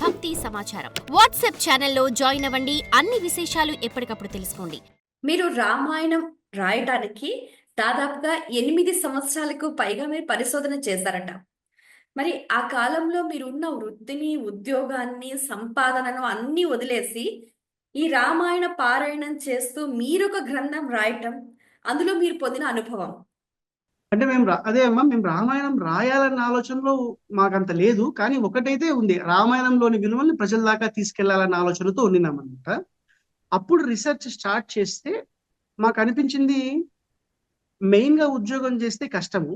భక్తి సమాచారం. వాట్సాప్ ఛానల్లో జాయిన్ అవ్వండి. అన్ని విశేషాలు ఎప్పటికప్పుడు తెలుసుకోండి. మీరు రామాయణం రాయటానికి దాదాపుగా 8 సంవత్సరాలకు పైగా మీరు పరిశోధన చేశారట. మరి ఆ కాలంలో మీరున్న వృత్తిని, ఉద్యోగాన్ని, సంపాదనను అన్నీ వదిలేసి ఈ రామాయణ పారాయణం చేస్తూ మీరొక గ్రంథం రాయటం, అందులో మీరు పొందిన అనుభవం. అంటే అదే అమ్మా, మేము రామాయణం రాయాలన్న ఆలోచనలో మాకంత లేదు. కానీ ఒకటైతే ఉంది, రామాయణంలోని విలువల్ని ప్రజల దాకా తీసుకెళ్లాలన్న ఆలోచనతో ఉండినామన్నమాట. అప్పుడు రీసెర్చ్ స్టార్ట్ చేస్తే మాకు అనిపించింది, మెయిన్ గా ఉద్యోగం చేస్తే కష్టము.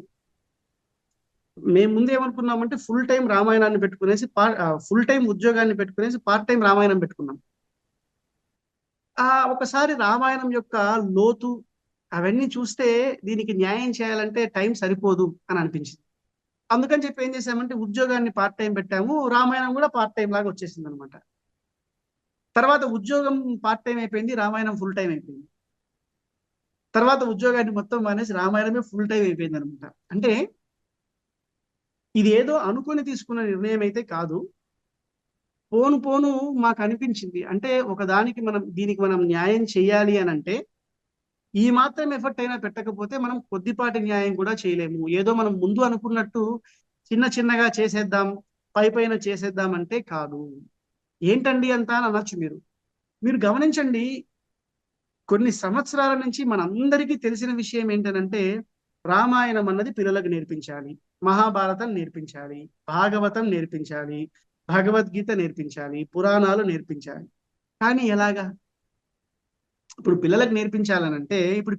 మేము ముందు ఏమనుకున్నామంటే ఫుల్ టైం రామాయణాన్ని పెట్టుకునేసి ఫుల్ టైం ఉద్యోగాన్ని పెట్టుకునేసి పార్ట్ టైం రామాయణం పెట్టుకున్నాం. ఒకసారి రామాయణం యొక్క లోతు అవన్నీ చూస్తే దీనికి న్యాయం చేయాలంటే టైం సరిపోదు అని అనిపించింది. అందుకని చెప్పి ఏం చేసామంటే ఉద్యోగాన్ని పార్ట్ టైం పెట్టాము, రామాయణం కూడా పార్ట్ టైం లాగా వచ్చేసింది అనమాట. తర్వాత ఉద్యోగం పార్ట్ టైం అయిపోయింది, రామాయణం ఫుల్ టైం అయిపోయింది. తర్వాత ఉద్యోగాన్ని మొత్తం మానేసి రామాయణమే ఫుల్ టైం అయిపోయింది అనమాట. అంటే ఇది ఏదో అనుకుని తీసుకున్న నిర్ణయం అయితే కాదు. పోను పోను మాకు అనిపించింది, అంటే దీనికి మనం న్యాయం చేయాలి అని అంటే ఈ మాత్రం ఎఫర్ట్ అయినా పెట్టకపోతే మనం కొద్దిపాటి న్యాయం కూడా చేయలేము. ఏదో మనం ముందు అనుకున్నట్టు చిన్న చిన్నగా చేసేద్దాం, పైన చేసేద్దాం అంటే కాదు. ఏంటండి అంతా అని అనొచ్చు మీరు గమనించండి. కొన్ని సంవత్సరాల నుంచి మనందరికీ తెలిసిన విషయం ఏంటనంటే రామాయణం అన్నది పిల్లలకు నేర్పించాలి, మహాభారతం నేర్పించాలి, భాగవతం నేర్పించాలి, భగవద్గీత నేర్పించాలి, పురాణాలు నేర్పించాలి. కానీ ఎలాగా? ఇప్పుడు పిల్లలకు నేర్పించాలనంటే ఇప్పుడు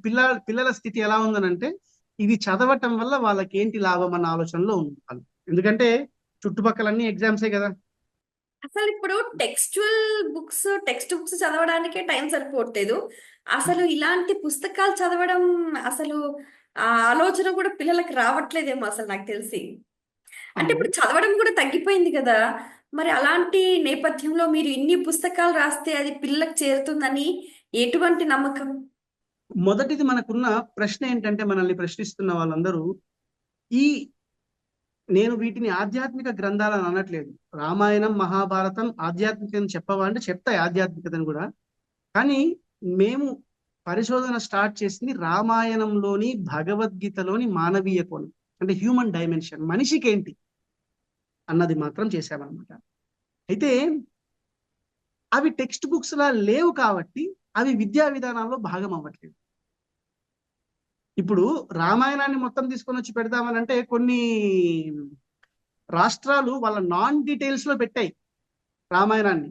పిల్లల స్థితి ఎలా ఉందనంటే ఇది చదవటం వల్ల వాళ్ళకి ఏంటి లాభం అన్న ఆలోచనలో ఉంది. ఎందుకంటే చుట్టుపక్కలన్నీ ఎగ్జామ్సే కదా. అసలు ఇప్పుడు టెక్స్ట్ బుక్స్ చదవడానికే టైం సరిపోవట్లేదు. అసలు ఇలాంటి పుస్తకాలు చదవడం అసలు ఆ ఆలోచన కూడా పిల్లలకి రావట్లేదేమో అసలు నాకు తెలిసి. అంటే ఇప్పుడు చదవడం కూడా తగ్గిపోయింది కదా. మరి అలాంటి నేపథ్యంలో మీరు ఇన్ని పుస్తకాలు రాస్తే అది పిల్లలకు చేరుతుందని ఎటువంటి నమ్మకం? మొదటిది మనకున్న ప్రశ్న ఏంటంటే, మనల్ని ప్రశ్నిస్తున్న వాళ్ళందరూ నేను వీటిని ఆధ్యాత్మిక గ్రంథాలని అనట్లేదు. రామాయణం, మహాభారతం ఆధ్యాత్మికతను చెప్పవా అంటే చెప్తాయి ఆధ్యాత్మికతను కూడా. కానీ మేము పరిశోధన స్టార్ట్ చేసింది రామాయణంలోని, భగవద్గీతలోని మానవీయ కోణం, అంటే హ్యూమన్ డైమెన్షన్, మనిషికి ఏంటి అన్నది మాత్రం చేశామన్నమాట. అయితే అవి టెక్స్ట్ బుక్స్ లా లేవు కాబట్టి అవి విద్యా విధానాల్లో భాగం అవ్వట్లేదు. ఇప్పుడు రామాయణాన్ని మొత్తం తీసుకొని వచ్చి పెడదామని అంటే కొన్ని రాష్ట్రాలు వాళ్ళ నాన్ డీటెయిల్స్ లో పెట్టాయి రామాయణాన్ని.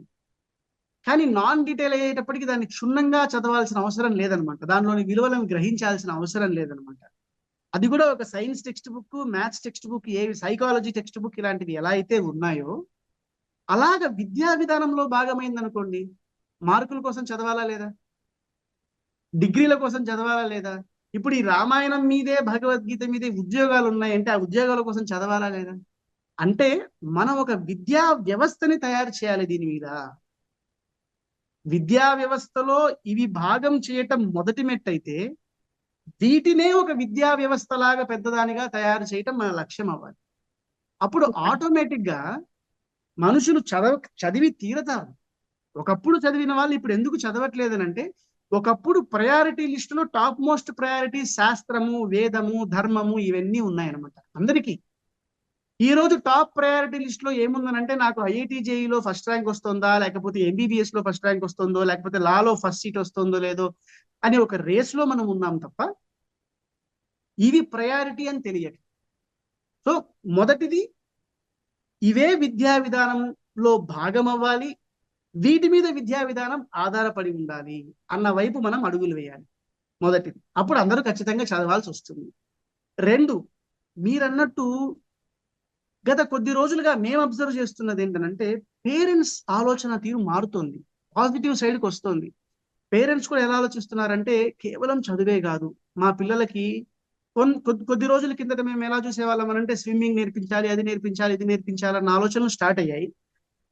కానీ నాన్ డీటెయిల్ అయ్యేటప్పటికి దాన్ని క్షుణ్ణంగా చదవాల్సిన అవసరం లేదనమాట, దానిలోని విలువలను గ్రహించాల్సిన అవసరం లేదనమాట. అది కూడా ఒక science text book, maths text book, psychology text book ఇలాంటివి ఎలా అయితే ఉన్నాయో అలాగ విద్యా విధానంలో భాగమైంది అనుకోండి. మార్కుల కోసం చదవాలా లేదా? డిగ్రీల కోసం చదవాలా లేదా? ఇప్పుడు ఈ రామాయణం మీదే, భగవద్గీత మీదే ఉద్యోగాలు ఉన్నాయంటే ఆ ఉద్యోగాల కోసం చదవాలా లేదా? అంటే మనం ఒక విద్యా వ్యవస్థని తయారు చేయాలి. దీని మీద విద్యా వ్యవస్థలో ఇవి భాగం చేయటం మొదటి మెట్టయితే వీటినే ఒక విద్యా వ్యవస్థ లాగా పెద్దదానిగా తయారు చేయటం మన లక్ష్యం అవ్వాలి. అప్పుడు ఆటోమేటిక్ గా మనుషులు చదివి తీరతారు. ఒకప్పుడు చదివిన వాళ్ళు ఇప్పుడు ఎందుకు చదవట్లేదనంటే, ఒకప్పుడు ప్రయారిటీ లిస్టులో టాప్ మోస్ట్ ప్రయారిటీ శాస్త్రము, వేదము, ధర్మము ఇవన్నీ ఉన్నాయన్నమాట అందరికీ. ఈ రోజు టాప్ ప్రయారిటీ లిస్ట్ లో ఏముందనంటే, నాకు ఐఐటి జేఈలో ఫస్ట్ ర్యాంక్ వస్తుందా, లేకపోతే ఎంబీబీఎస్ లో ఫస్ట్ ర్యాంక్ వస్తుందో, లేకపోతే లాలో ఫస్ట్ సీట్ వస్తుందో లేదో అని ఒక రేస్ లో మనం ఉన్నాం తప్ప ఇవి ప్రయారిటీ అని తెలియదు. సో మొదటిది ఇవే విద్యా విధానంలో భాగం అవ్వాలి, వీటి మీద విద్యా విధానం ఆధారపడి ఉండాలి అన్న వైపు మనం అడుగులు వేయాలి. మొదటిది. అప్పుడు అందరూ ఖచ్చితంగా చదవాల్సి వస్తుంది. రెండు, మీరన్నట్టు గత కొద్ది రోజులుగా మేము అబ్జర్వ్ చేస్తున్నది ఏంటంటే పేరెంట్స్ ఆలోచన తీరు మారుతోంది, పాజిటివ్ సైడ్కి వస్తుంది. పేరెంట్స్ కూడా ఎలా ఆలోచిస్తున్నారంటే కేవలం చదువే కాదు, మా పిల్లలకి కొద్ది రోజుల కిందట మేము ఎలా చూసేవాళ్ళం అంటే స్విమ్మింగ్ నేర్పించాలి, అది నేర్పించాలి, ఇది నేర్పించాలి అన్న ఆలోచనలు స్టార్ట్ అయ్యాయి.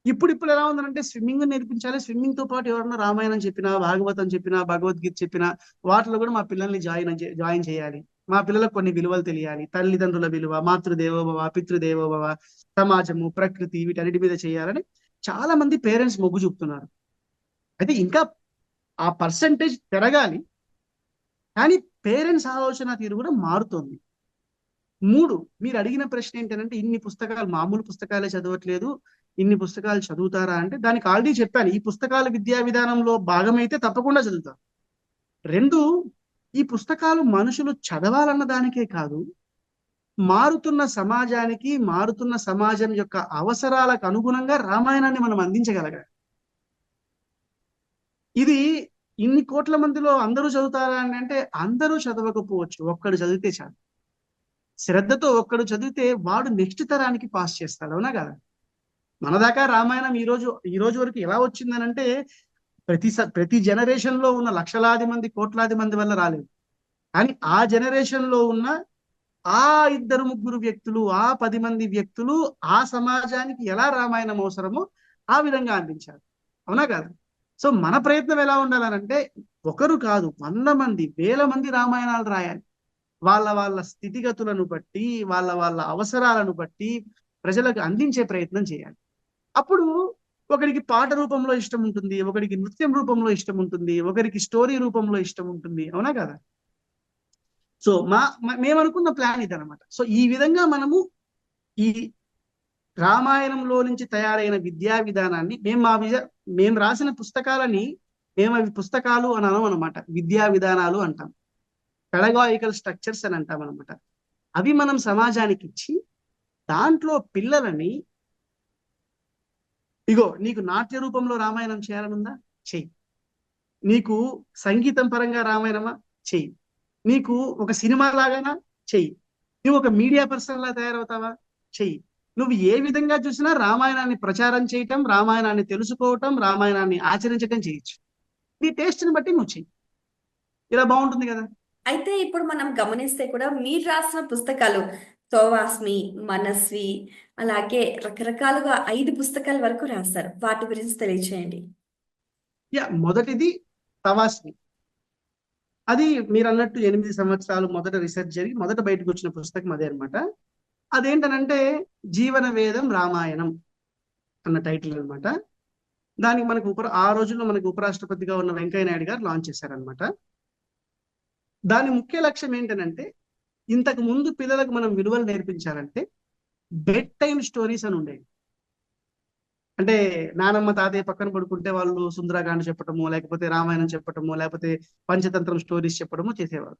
ఇప్పుడు ఎలా ఉందంటే స్విమ్మింగ్ నేర్పించాలి, స్విమ్మింగ్ తో పాటు ఎవరన్నా రామాయణం చెప్పినా, భాగవతం చెప్పినా, భగవద్గీత చెప్పినా వాటిలో కూడా మా పిల్లల్ని జాయిన్ చేయాలి. మా పిల్లలకు కొన్ని విలువలు తెలియాలి, తల్లిదండ్రుల విలువ, మాతృదేవోభవ, పితృదేవోభవ, సమాజము, ప్రకృతి, వీటన్నిటి మీద చేయాలని చాలా మంది పేరెంట్స్ మొగ్గు చూపుతున్నారు. అయితే ఇంకా ఆ పర్సంటేజ్ పెరగాలి, కానీ పేరెంట్స్ ఆలోచన తీరు కూడా మారుతోంది. 3, మీరు అడిగిన ప్రశ్న ఏంటంటే ఇన్ని పుస్తకాలు, మామూలు పుస్తకాలే చదవట్లేదు, ఇన్ని పుస్తకాలు చదువుతారా అంటే దానికి ఆల్రెడీ చెప్పాను, ఈ పుస్తకాలు విద్యా విధానంలో భాగమైతే తప్పకుండా చదువుతారు. 2, ఈ పుస్తకాలు మనుషులు చదవాలన్న దానికే కాదు, మారుతున్న సమాజానికి, మారుతున్న సమాజం యొక్క అవసరాలకు అనుగుణంగా రామాయణాన్ని మనం అందించగలగాలి. ఇది ఇన్ని కోట్ల మందిలో అందరూ చదువుతారా అని అంటే అందరూ చదవకపోవచ్చు, ఒక్కడు చదివితే చాలు. శ్రద్ధతో ఒక్కడు చదివితే వాడు నెక్స్ట్ తరానికి పాస్ చేస్తాడు, అవునా కదా? మన దాకా రామాయణం ఈ రోజు వరకు ఎలా వచ్చిందనంటే ప్రతి జనరేషన్ లో ఉన్న లక్షలాది మంది, కోట్లాది మంది వల్ల రాలేదు. కానీ ఆ జనరేషన్ లో ఉన్న ఆ 2-3 వ్యక్తులు, ఆ 10 మంది వ్యక్తులు ఆ సమాజానికి ఎలా రామాయణం అవసరమో ఆ విధంగా అందించారు, అవునా కాదు? సో మన ప్రయత్నం ఎలా ఉండాలనంటే ఒకరు కాదు, 100 మంది, 1000 మంది రామాయణాలు రాయాలి. వాళ్ళ స్థితిగతులను బట్టి, వాళ్ళ అవసరాలను బట్టి ప్రజలకు అందించే ప్రయత్నం చేయాలి. అప్పుడు ఒకరికి పాట రూపంలో ఇష్టం ఉంటుంది, ఒకరికి నృత్యం రూపంలో ఇష్టం ఉంటుంది, ఒకరికి స్టోరీ రూపంలో ఇష్టం ఉంటుంది, అవునా కదా? సో మేము అనుకున్న ప్లాన్ ఇదనమాట. సో ఈ విధంగా మనము ఈ రామాయణంలో నుంచి తయారైన విద్యా విధానాన్ని మేము రాసిన పుస్తకాలని మేము అవి పుస్తకాలు అని అనం అనమాట, విద్యా విధానాలు అంటాం, పెడగాయికల్ స్ట్రక్చర్స్ అని అంటాం అనమాట. అవి మనం సమాజానికి ఇచ్చి దాంట్లో పిల్లలని, ఇగో నీకు నాట్య రూపంలో రామాయణం చేయాలనుందా, చెయ్యి. నీకు సంగీతం పరంగా రామాయణమా, చెయ్యి. నీకు ఒక సినిమా లాగానా, చెయ్యి. నువ్వు ఒక మీడియా పర్సన్ లా తయారవుతావా, చెయ్యి. నువ్వు ఏ విధంగా చూసినా రామాయణాన్ని ప్రచారం చేయటం, రామాయణాన్ని తెలుసుకోవటం, రామాయణాన్ని ఆచరించటం చేయొచ్చు. నీ టేస్ట్ని బట్టి నువ్వు చెయ్యి. ఇలా బాగుంటుంది కదా? అయితే ఇప్పుడు మనం గమనిస్తే కూడా మీరు రాసిన పుస్తకాలు తోవాస్మి, మనస్వి, అలాగే రకరకాలుగా 5 పుస్తకాల వరకు రాస్తారు. వాటి గురించి తెలియచేయండి. మొదటిది తవాస్మి. అది మీరు అన్నట్టు 8 సంవత్సరాలు మొదట రీసెర్చ్ జరిగి మొదట బయటకు వచ్చిన పుస్తకం అదే అనమాట. అదేంటనంటే జీవన వేదం రామాయణం అన్న టైటిల్ అనమాట. దానికి మనకు ఆ రోజుల్లో మనకు ఉపరాష్ట్రపతిగా ఉన్న వెంకయ్య నాయుడు గారు లాంచ్ చేశారనమాట. దాని ముఖ్య లక్ష్యం ఏంటనంటే ఇంతకు ముందు పిల్లలకు మనం విలువలు నేర్పించాలంటే బెడ్ టైమ్ స్టోరీస్ అని ఉండేవి. అంటే నానమ్మ తాతయ్య పక్కన పడుకుంటే వాళ్ళు సుందరకాండ చెప్పటము, లేకపోతే రామాయణం చెప్పటము, లేకపోతే పంచతంత్రం స్టోరీస్ చెప్పడము చేసేవారు.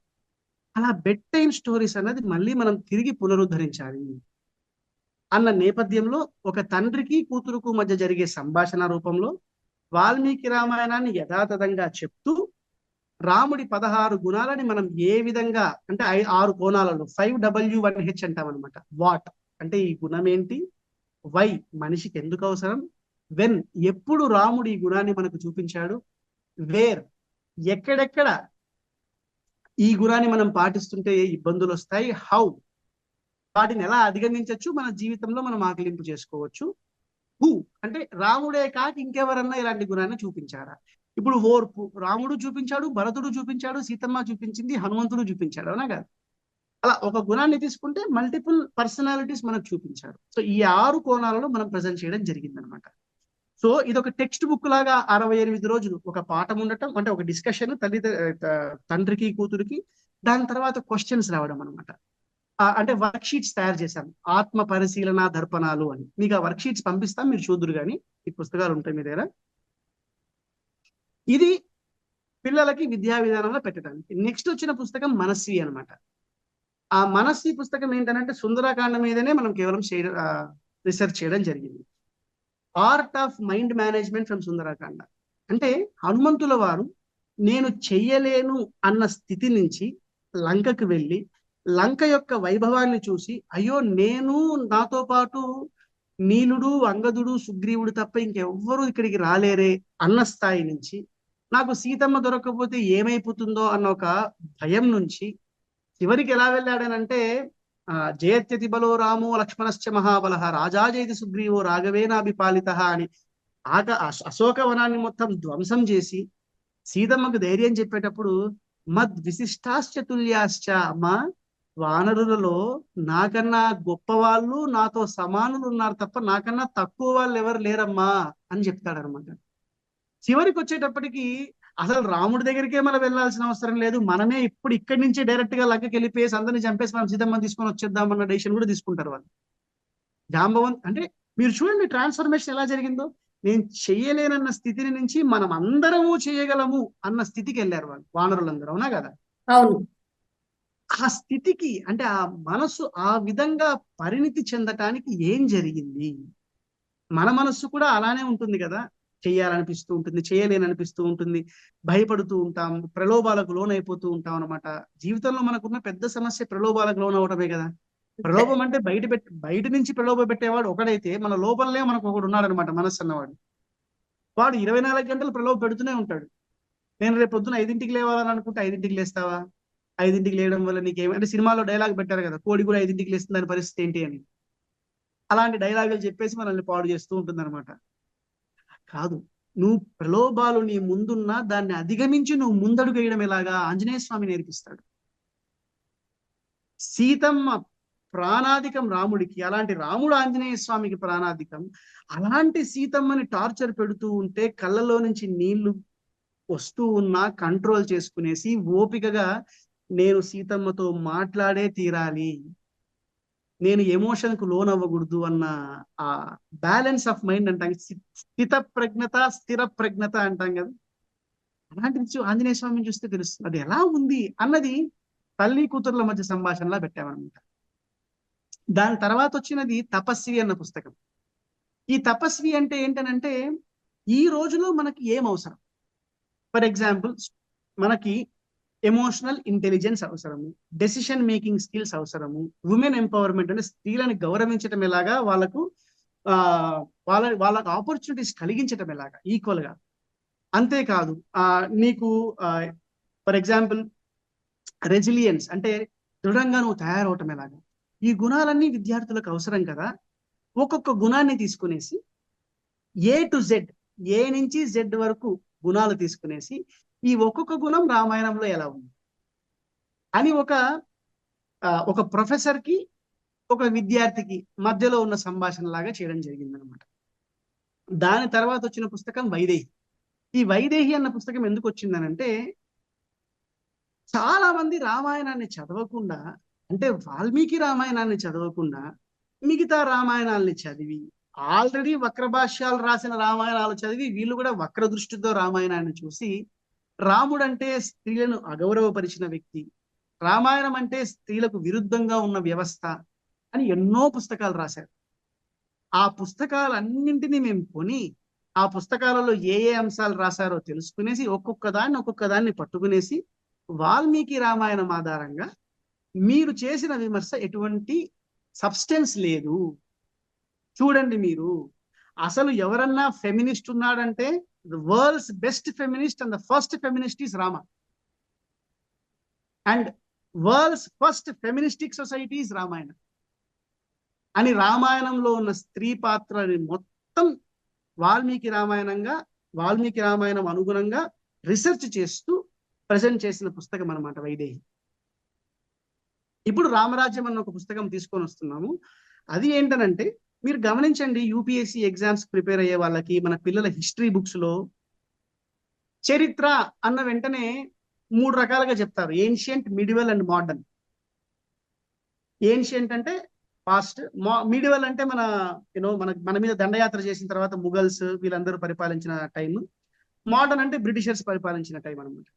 అలా బెడ్ టైమ్ స్టోరీస్ అన్నది మళ్ళీ మనం తిరిగి పునరుద్ధరించాలి అన్న నేపథ్యంలో ఒక తండ్రికి కూతురుకు మధ్య జరిగే సంభాషణ రూపంలో వాల్మీకి రామాయణాన్ని యథాతథంగా చెప్తూ రాముడి 16 గుణాలని మనం ఏ విధంగా అంటే 6 కోణాలలో 5W1H అంటాం అనమాట. వాట్ అంటే ఈ గుణం ఏంటి, వై మనిషికి ఎందుకు అవసరం, వెన్ ఎప్పుడు రాముడు ఈ గుణాన్ని మనకు చూపించాడు, వేర్ ఎక్కడెక్కడ ఈ గుణాన్ని మనం పాటిస్తుంటే ఏ ఇబ్బందులు వస్తాయి, హౌ వాటిని ఎలా అధిగమించవచ్చు, మన జీవితంలో మనం ఆకలింపు చేసుకోవచ్చు, హూ అంటే రాముడే కాక ఇంకెవరన్నా ఇలాంటి గుణాన్ని చూపించారా. ఇప్పుడు ఓర్పు రాముడు చూపించాడు, భరతుడు చూపించాడు, సీతమ్మ చూపించింది, హనుమంతుడు చూపించాడు, అవునా కాదు? అలా ఒక గుణాన్ని తీసుకుంటే మల్టిపుల్ పర్సనాలిటీస్ మనకు చూపించారు. సో ఈ 6 కోణాలలో మనం ప్రజెంట్ చేయడం జరిగిందనమాట. సో ఇది ఒక టెక్స్ట్ బుక్ లాగా 68 రోజులు ఒక పాఠం ఉండటం, అంటే ఒక డిస్కషన్ తండ్రికి కూతురికి, దాని తర్వాత క్వశ్చన్స్ రావడం అనమాట. అంటే వర్క్ షీట్స్ తయారు చేశాం, ఆత్మ పరిశీలన దర్పణాలు అని. మీకు ఆ వర్క్ షీట్స్ పంపిస్తాం, మీరు చూదురు కానీ ఈ పుస్తకాలు ఉంటాయి మీ దగ్గర. ఇది పిల్లలకి విద్యా విధానంలో పెట్టడానికి. నెక్స్ట్ వచ్చిన పుస్తకం మనస్వి అనమాట. ఆ మనస్వి పుస్తకం ఏంటంటే సుందరకాండ మీదనే మనం కేవలం రీసెర్చ్ చేయడం జరిగింది. Art of mind management from Sundarakanda. అంటే హనుమంతుల వారు నేను చెయ్యలేను అన్న స్థితి నుంచి లంకకు వెళ్ళి లంక యొక్క వైభవాన్ని చూసి, అయ్యో నేను నాతో పాటు నీలుడు, అంగదుడు, సుగ్రీవుడు తప్ప ఇంకెవ్వరూ ఇక్కడికి రాలేరే అన్న స్థాయి నుంచి, నాకు సీతమ్మ దొరకకపోతే ఏమైపోతుందో అన్న ఒక భయం నుంచి చివరికి ఎలా వెళ్ళాడనంటే జయత్యతి బలో రామో లక్ష్మణశ్చ మహాబలః రాజా జయతి సుగ్రీవో రాఘవేనాభిపాలితః అని అశోకవనాన్ని మొత్తం ధ్వంసం చేసి సీతమ్మకు ధైర్యం చెప్పేటప్పుడు మద్ విశిష్టాశ్చ తుల్యాశ్చ, అమ్మా వానరులలో నాకన్నా గొప్ప వాళ్ళు, నాతో సమానులు ఉన్నారు తప్ప నాకన్నా తక్కువ వాళ్ళు ఎవరు లేరమ్మా అని చెప్తాడనమాట. చివరికి వచ్చేటప్పటికి అసలు రాముడి దగ్గరికే మనం వెళ్ళాల్సిన అవసరం లేదు, మనమే ఇప్పుడు ఇక్కడి నుంచి డైరెక్ట్ గా లంకకి వెళ్ళిపోయేసి అందరిని చంపేసి మనం సీతమ్మని తీసుకొని వచ్చేద్దామన్న డెసిషన్ కూడా తీసుకుంటారు వాళ్ళు. జాంబవంత్ అంటే మీరు చూడండి ట్రాన్స్ఫర్మేషన్ ఎలా జరిగిందో. నేను చెయ్యలేనన్న స్థితిని నుంచి మనం అందరము చేయగలము అన్న స్థితికి వెళ్ళారు వాళ్ళు వానరులందరూ, అవునా కదా? అవును. ఆ స్థితికి అంటే ఆ మనసు ఆ విధంగా పరిణితి చెందటానికి ఏం జరిగింది? మన మనస్సు కూడా అలానే ఉంటుంది కదా, చెయ్యాలనిపిస్తూ ఉంటుంది, చేయలేననిపిస్తూ ఉంటుంది, భయపడుతూ ఉంటాం, ప్రలోభాలకు లోనైపోతూ ఉంటాం అనమాట. జీవితంలో మనకున్న పెద్ద సమస్య ప్రలోభాలకు లోనవటమే కదా. ప్రలోభం అంటే బయట నుంచి ప్రలోభ పెట్టేవాడు ఒకడైతే, మన లోపలనే మనకు ఒకడు ఉన్నాడనమాట మనస్సు అన్నవాడు. వాడు 24 గంటలు ప్రలోభ పెడుతూనే ఉంటాడు. నేను రేపు పొద్దున 5ంటికి లేవాలని అనుకుంటే 5ంటికి లేస్తావా? 5ంటికి లేయడం వల్ల నీకేమి అంటే సినిమాలో డైలాగ్ పెట్టారు కదా, కోడి కూడా 5ంటికి లేస్తుంది, దాని పరిస్థితి ఏంటి అని. అలాంటి డైలాగులు చెప్పేసి మనల్ని పాడు చేస్తూ ఉంటుంది అనమాట. కాదు, నువ్వు ప్రలోభాలు నీ ముందున్నా దాన్ని అధిగమించి నువ్వు ముందడుగు వేయడం ఎలాగా ఆంజనేయ స్వామి నేర్పిస్తాడు. సీతమ్మ ప్రాణాధికం రాముడికి, అలాంటి రాముడు ఆంజనేయ స్వామికి ప్రాణాధికం. అలాంటి సీతమ్మని టార్చర్ పెడుతూ ఉంటే కళ్ళలో నుంచి నీళ్లు వస్తూ ఉన్నా కంట్రోల్ చేసుకునేసి ఓపికగా నేను సీతమ్మతో మాట్లాడే తీరాలి, నేను ఎమోషన్ కు లోన్ అవ్వకూడదు అన్న ఆ బ్యాలెన్స్ ఆఫ్ మైండ్ అంటాం, స్థిర ప్రజ్ఞత అంటాం కదా. అలాంటిది ఆంజనేయ స్వామిని చూస్తే తెలుస్తుంది అది ఎలా ఉంది అన్నది. తల్లి కూతుర్ల మధ్య సంభాషణలా పెట్టామన్నమాట. దాని తర్వాత వచ్చినది తపస్వి అన్న పుస్తకం. ఈ తపస్వి అంటే ఏంటనంటే ఈ రోజులో మనకి ఏం అవసరం. ఫర్ ఎగ్జాంపుల్, మనకి ఎమోషనల్ ఇంటెలిజెన్స్ అవసరము, డెసిషన్ మేకింగ్ స్కిల్స్ అవసరము, ఉమెన్ ఎంపవర్మెంట్ అంటే స్త్రీలను గౌరవించటం ఎలాగా, వాళ్ళకు వాళ్ళకు ఆపర్చునిటీస్ కలిగించటం ఎలాగా ఈక్వల్ గా. అంతేకాదు నీకు ఫర్ ఎగ్జాంపుల్ రెసిలియన్స్ అంటే దృఢంగా నువ్వు తయారవటం ఎలాగా. ఈ గుణాలన్నీ విద్యార్థులకు అవసరం కదా. ఒక్కొక్క గుణాన్ని తీసుకునేసి ఏ టు జెడ్, ఏ నుంచి జెడ్ వరకు గుణాలు తీసుకునేసి ఈ ఒక్కొక్క గుణం రామాయణంలో ఎలా ఉంది అని ఒక ప్రొఫెసర్ కి ఒక విద్యార్థికి మధ్యలో ఉన్న సంభాషణ లాగా చేయడం జరిగింది అనమాట. దాని తర్వాత వచ్చిన పుస్తకం వైదేహి. ఈ వైదేహి అన్న పుస్తకం ఎందుకు వచ్చిందనంటే, చాలా మంది రామాయణాన్ని చదవకుండా, అంటే వాల్మీకి రామాయణాన్ని చదవకుండా మిగతా రామాయణాలని చదివి, ఆల్రెడీ వక్రభాష్యాలు రాసిన రామాయణాలు చదివి వీళ్ళు కూడా వక్ర దృష్టితో రామాయణాన్ని చూసి, రాముడు అంటే స్త్రీలను అగౌరవపరిచిన వ్యక్తి, రామాయణం అంటే స్త్రీలకు విరుద్ధంగా ఉన్న వ్యవస్థ అని ఎన్నో పుస్తకాలు రాశారు. ఆ పుస్తకాలన్నింటినీ మేము కొని ఆ పుస్తకాలలో ఏ ఏ అంశాలు రాశారో తెలుసుకునేసి ఒక్కొక్క దాన్ని పట్టుకునేసి వాల్మీకి రామాయణం ఆధారంగా మీరు చేసిన విమర్శ ఎటువంటి సబ్స్టెన్స్ లేదు, చూడండి మీరు అసలు ఎవరన్నా ఫెమినిస్ట్ ఉన్నాడంటే the world's best feminist and the first feminist is Rama, and world's first feministic society is Ramayana అని రామాయణంలో ఉన్న స్త్రీ పాత్రని మొత్తం వాల్మీకి రామాయణం అనుగుణంగా రీసెర్చ్ చేస్తూ ప్రజెంట్ చేసిన పుస్తకం అన్నమాట వైదేహి. ఇప్పుడు రామరాజ్యం అన్న ఒక పుస్తకం తీసుకొని వస్తున్నాము. అది ఏంటనంటే, మీరు గమనించండి, యూపీఎస్సీ ఎగ్జామ్స్ ప్రిపేర్ అయ్యే వాళ్ళకి మన పిల్లల హిస్టరీ బుక్స్ లో చరిత్ర అన్న వెంటనే 3 రకాలుగా చెప్తారు: ancient, medieval and modern. Ancient అంటే పాస్ట్, మిడివల్ అంటే మన మీద దండయాత్ర చేసిన తర్వాత ముఘల్స్ వీళ్ళందరూ పరిపాలించిన టైం, మోడర్న్ అంటే బ్రిటిషర్స్ పరిపాలించిన టైం అనమాట.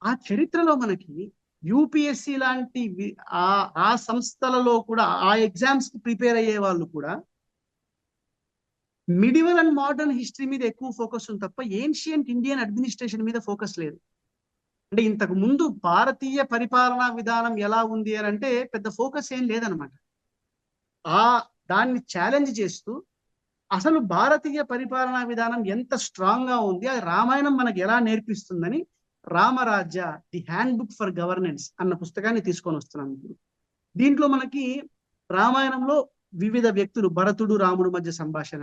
ఆ చరిత్రలో మనకి యూపీఎస్సీ లాంటి ఆ సంస్థలలో కూడా ఆ ఎగ్జామ్స్ కి ప్రిపేర్ అయ్యే వాళ్ళు కూడా మిడివల్ అండ్ మోడర్న్ హిస్టరీ మీద ఎక్కువ ఫోకస్ ఉంది తప్ప ఏన్షియంట్ ఇండియన్ అడ్మినిస్ట్రేషన్ మీద ఫోకస్ లేదు. అంటే ఇంతకు ముందు భారతీయ పరిపాలనా విధానం ఎలా ఉంది అని అంటే పెద్ద ఫోకస్ ఏం లేదనమాట. దాన్ని ఛాలెంజ్ చేస్తూ అసలు భారతీయ పరిపాలనా విధానం ఎంత స్ట్రాంగ్ గా ఉంది, అది రామాయణం మనకు ఎలా నేర్పిస్తుందని Ramarajya the handbook for governance అన్న పుస్తకాన్ని తీసుకొని వస్తున్నాం. దీంట్లో మనకి రామాయణంలో వివిధ వ్యక్తులు, భరతుడు రాముడు మధ్య సంభాషణ,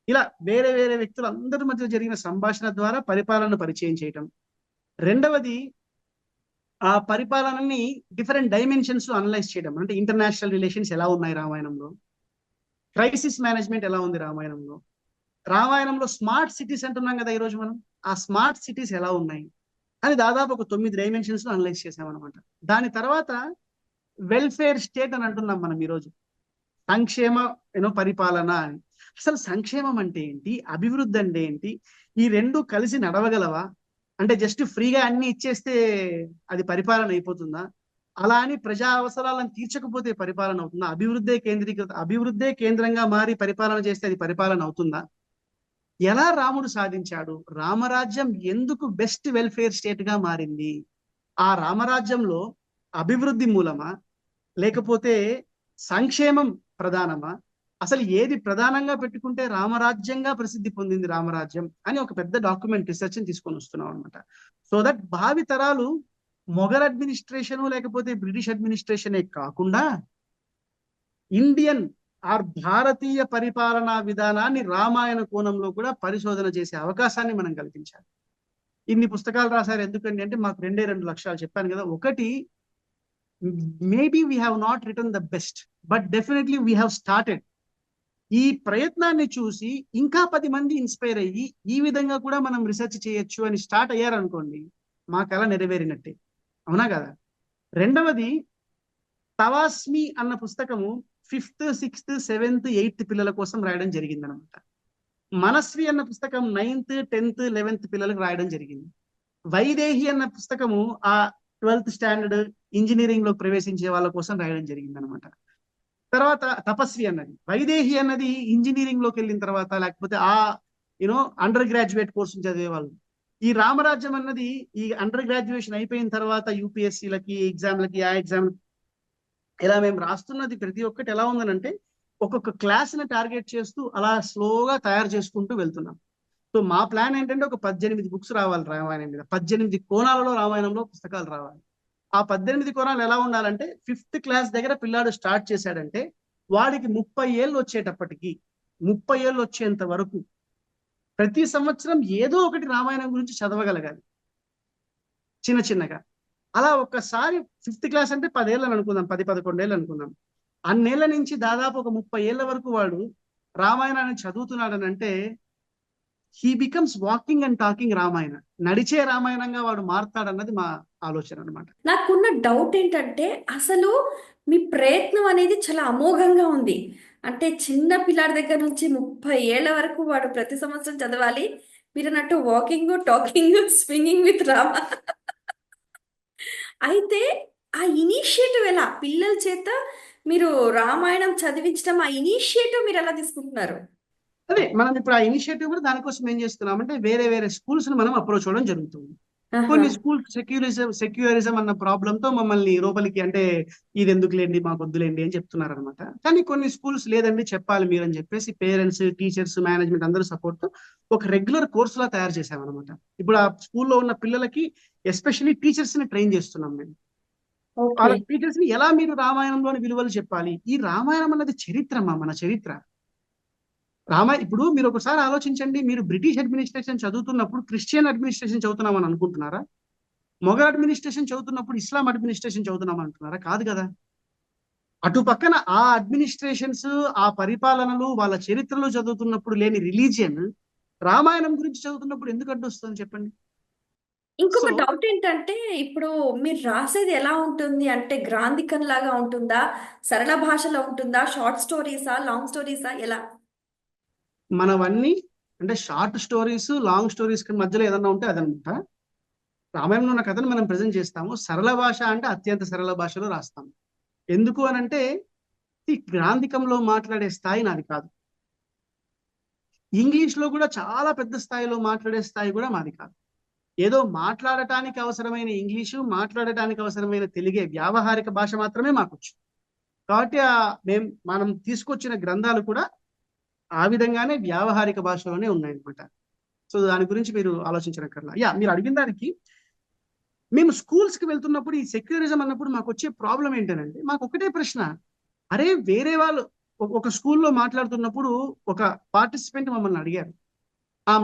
ఇలా వేరే వేరే వ్యక్తులు అందరి మధ్య జరిగిన సంభాషణ ద్వారా పరిపాలనను పరిచయం చేయటం. రెండవది ఆ పరిపాలనని డిఫరెంట్ డైమెన్షన్స్ లో అనలైజ్ చేయడం. అంటే ఇంటర్నేషనల్ రిలేషన్స్ ఎలా ఉన్నాయి రామాయణంలో, క్రైసిస్ మేనేజ్మెంట్ ఎలా ఉంది రామాయణంలో, రామాయణంలో స్మార్ట్ సిటీస్ అంటున్నాం కదా ఈరోజు మనం, ఆ స్మార్ట్ సిటీస్ ఎలా ఉన్నాయి అని దాదాపు ఒక 9 డైమెన్షన్స్ లో అనలైజ్ చేసామన్నమాట. దాని తర్వాత వెల్ఫేర్ స్టేట్ అని అంటున్నాం మనం ఈరోజు, సంక్షేమ పరిపాలన అని. అసలు సంక్షేమం అంటే ఏంటి, అభివృద్ధి అంటే ఏంటి, ఈ రెండు కలిసి నడవగలవా? అంటే జస్ట్ ఫ్రీగా అన్ని ఇచ్చేస్తే అది పరిపాలన అయిపోతుందా? అలా అని ప్రజా అవసరాలను తీర్చకపోతే పరిపాలన అవుతుందా? అభివృద్ధే కేంద్రంగా మారి పరిపాలన చేస్తే అది పరిపాలన అవుతుందా? ఎలా రాముడు సాధించాడు? రామరాజ్యం ఎందుకు బెస్ట్ వెల్ఫేర్ స్టేట్ గా మారింది? ఆ రామరాజ్యంలో అభివృద్ధి మూలమా, లేకపోతే సంక్షేమం ప్రధానమా? అసలు ఏది ప్రధానంగా పెట్టుకుంటే రామరాజ్యంగా ప్రసిద్ధి పొందింది రామరాజ్యం అని ఒక పెద్ద డాక్యుమెంట్ రీసెర్చ్ తీసుకొని వస్తున్నాం అనమాట. సో దట్ భావి తరాలు మొఘల్ అడ్మినిస్ట్రేషన్ లేకపోతే బ్రిటిష్ అడ్మినిస్ట్రేషనే కాకుండా ఇండియన్ భారతీయ పరిపాలనా విధానాన్ని రామాయణ కోణంలో కూడా పరిశోధన చేసే అవకాశాన్ని మనం కల్పించాలి. ఇన్ని పుస్తకాలు రాశారు ఎందుకండి అంటే మాకు 2 లక్ష్యాలు చెప్పాను కదా. ఒకటి, maybe we have not written the best, but definitely we have started. ఈ ప్రయత్నాన్ని చూసి ఇంకా 10 మంది ఇన్స్పైర్ అయ్యి ఈ విధంగా కూడా మనం రీసెర్చ్ చేయొచ్చు అని స్టార్ట్ అయ్యారనుకోండి, మా కళ నెరవేరినట్టే. అవునా కదా? రెండవది, తవాస్మి అన్న పుస్తకము 5th, 6th, 7th, 8th పిల్లల కోసం రాయడం జరిగింది అనమాట. మనస్వి అన్న పుస్తకం 9th, 10th, 11th పిల్లలకు రాయడం జరిగింది. వైదేహి అన్న పుస్తకము ఆ 12th స్టాండర్డ్ ఇంజనీరింగ్ లో ప్రవేశించే వాళ్ళ కోసం రాయడం జరిగింది అనమాట. తర్వాత తపస్వి అన్నది, వైదేహి అన్నది ఇంజనీరింగ్ లోకి వెళ్ళిన తర్వాత లేకపోతే ఆ అండర్ గ్రాడ్యుయేట్ కోర్సు చదివే వాళ్ళు. ఈ రామరాజ్యం అన్నది ఈ అండర్ గ్రాడ్యుయేషన్ అయిపోయిన తర్వాత యూపీఎస్సీలకి ఎగ్జామ్లకి ఆ ఎగ్జామ్ ఇలా మేము రాస్తున్నది ప్రతి ఒక్కటి ఎలా ఉందనంటే ఒక్కొక్క క్లాస్ ని టార్గెట్ చేస్తూ అలా స్లోగా తయారు చేసుకుంటూ వెళ్తున్నాం. సో మా ప్లాన్ ఏంటంటే ఒక 18 బుక్స్ రావాలి రామాయణం మీద, 18 కోణాలలో రామాయణంలో పుస్తకాలు రావాలి. ఆ 18 కోణాలు ఎలా ఉండాలంటే 5th క్లాస్ దగ్గర పిల్లాడు స్టార్ట్ చేశాడంటే వాడికి 30 ఏళ్ళు వచ్చేటప్పటికి, 30 ఏళ్ళు వచ్చేంత వరకు ప్రతి సంవత్సరం ఏదో ఒకటి రామాయణం గురించి చదవగలగాలి చిన్న చిన్నగా. అలా ఒక్కసారి 5th క్లాస్ అంటే 10 ఏళ్ళు అనుకుందాం, 10-11 ఏళ్ళు అనుకుందాం. అన్నేళ్ల నుంచి దాదాపు ఒక 30 ఏళ్ల వరకు వాడు రామాయణాన్ని చదువుతున్నాడని అంటే he becomes walking and talking Ramayana, నడిచే రామాయణంగా వాడు మారుతాడన్నది మా ఆలోచన అనమాట. నాకున్న డౌట్ ఏంటంటే అసలు మీ ప్రయత్నం అనేది చాలా అమోఘంగా ఉంది. అంటే చిన్న పిల్లాడి దగ్గర నుంచి 30 ఏళ్ల వరకు వాడు ప్రతి సంవత్సరం చదవాలి. మీరు అన్నట్టు walking, talking, swinging with Rama. అయితే ఆ ఇనిషియేటివ్ ఎలా పిల్లల చేత మీరు రామాయణం చదివించడం, ఆ ఇనిషియేటివ్ మీరు ఎలా తీసుకుంటున్నారు? అదే మనం ఇప్పుడు ఆ ఇనిషియేటివ్ కూడా దానికోసం ఏం చేస్తున్నామంటే వేరే వేరే స్కూల్స్ ని మనం అప్రోచ్ అవ్వడం జరుగుతుంది. ఆహా. కొన్ని స్కూల్స్ సెక్యులరిజం అన్న ప్రాబ్లం తో మమ్మల్ని లోపలికి అంటే ఇది ఎందుకు లేండి మాకు వద్దులేండి అని చెప్తున్నారు అనమాట. కానీ కొన్ని స్కూల్స్ లేదండి చెప్పాలి మీరు అని చెప్పేసి పేరెంట్స్, టీచర్స్, మేనేజ్మెంట్ అందరూ సపోర్ట్ తో ఒక రెగ్యులర్ కోర్స్ లా తయారు చేసామన్నమాట. ఇప్పుడు ఆ స్కూల్లో ఉన్న పిల్లలకి ఎస్పెషల్లీ టీచర్స్ ని ట్రైన్ చేస్తున్నాం మేము. ఆ ఓకే. టీచర్స్ ని ఎలా మీరు రామాయణంలోని విలువలు చెప్పాలి. ఈ రామాయణం అన్నది చరిత్రమా, మన చరిత్ర. ఇప్పుడు మీరు ఒకసారి ఆలోచించండి, మీరు బ్రిటిష్ అడ్మినిస్ట్రేషన్ చదువుతున్నప్పుడు క్రిస్టియన్ అడ్మినిస్ట్రేషన్ చదువుతున్నామని అనుకుంటున్నారా? మొఘల్ అడ్మినిస్ట్రేషన్ చదువుతున్నప్పుడు ఇస్లాం అడ్మినిస్ట్రేషన్ చదువుతున్నాం అనుకున్నారా? కాదు కదా. అటు పక్కన ఆ అడ్మినిస్ట్రేషన్స్, ఆ పరిపాలనలు, వాళ్ళ చరిత్రలు చదువుతున్నప్పుడు లేని రిలీజియన్ రామాయణం గురించి చదువుతున్నప్పుడు ఎందుకు అడ్డొస్తుంది చెప్పండి. ఇంకొక సో డౌట్ ఏంటంటే ఇప్పుడు మీరు రాసేది ఎలా ఉంటుంది అంటే గ్రాంధికం లాగా ఉంటుందా, సరళ భాషలో ఉంటుందా, షార్ట్ స్టోరీసా, లాంగ్ స్టోరీసా, ఎలా? మనవన్నీ అంటే షార్ట్ స్టోరీస్, లాంగ్ స్టోరీస్ మధ్యలో ఏదన్నా ఉంటే అదనమాట. రామాయణంలో ఉన్న కథను మనం ప్రజెంట్ చేస్తాము. సరళ భాష అంటే అత్యంత సరళ భాషలో రాస్తాము. ఎందుకు అనంటే ఈ గ్రాంధికంలో మాట్లాడే స్థాయి నాది కాదు. ఇంగ్లీష్ లో కూడా చాలా పెద్ద స్థాయిలో మాట్లాడే స్థాయి కూడా మాది కాదు. ఏదో మాట్లాడటానికి అవసరమైన ఇంగ్లీషు, మాట్లాడటానికి అవసరమైన తెలుగే వ్యావహారిక భాష మాత్రమే మాకొచ్చు. కాబట్టి మనం తీసుకొచ్చిన గ్రంథాలు కూడా ఆ విధంగానే వ్యావహారిక భాషలోనే ఉన్నాయన్నమాట. సో దాని గురించి మీరు ఆలోచించనక్కర్లా. మీరు అడిగిన దానికి మేము స్కూల్స్ కి వెళ్తున్నప్పుడు ఈ సెక్యులరిజం అన్నప్పుడు మాకు వచ్చే ప్రాబ్లం ఏంటంటే మాకు ఒకటే ప్రశ్న, అరే వేరే వాళ్ళు ఒక స్కూల్లో మాట్లాడుతున్నప్పుడు ఒక పార్టిసిపెంట్ మమ్మల్ని అడిగారు,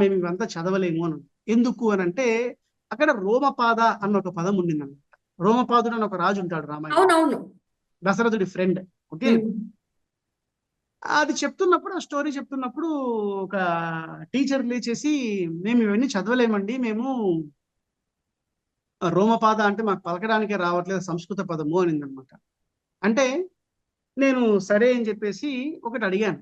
మేము ఇవంతా చదవలేము అని. ఎందుకు అని అంటే అక్కడ రోమపాద అన్న ఒక పదం ఉండిందన్నమాట. రోమపాదుడు అని ఒక రాజు ఉంటాడు రామాయణం, అవునవును. దశరథుడి ఫ్రెండ్. ఓకే, ఉమ్. అది చెప్తున్నప్పుడు, ఆ స్టోరీ చెప్తున్నప్పుడు ఒక టీచర్ లేచేసి, మేము ఇవన్నీ చదవలేమండి, మేము రోమపాద అంటే మాకు పలకడానికే రావట్లేదు, సంస్కృత పదము అనిందనమాట. అంటే నేను సరే అని చెప్పేసి ఒకటి అడిగాను,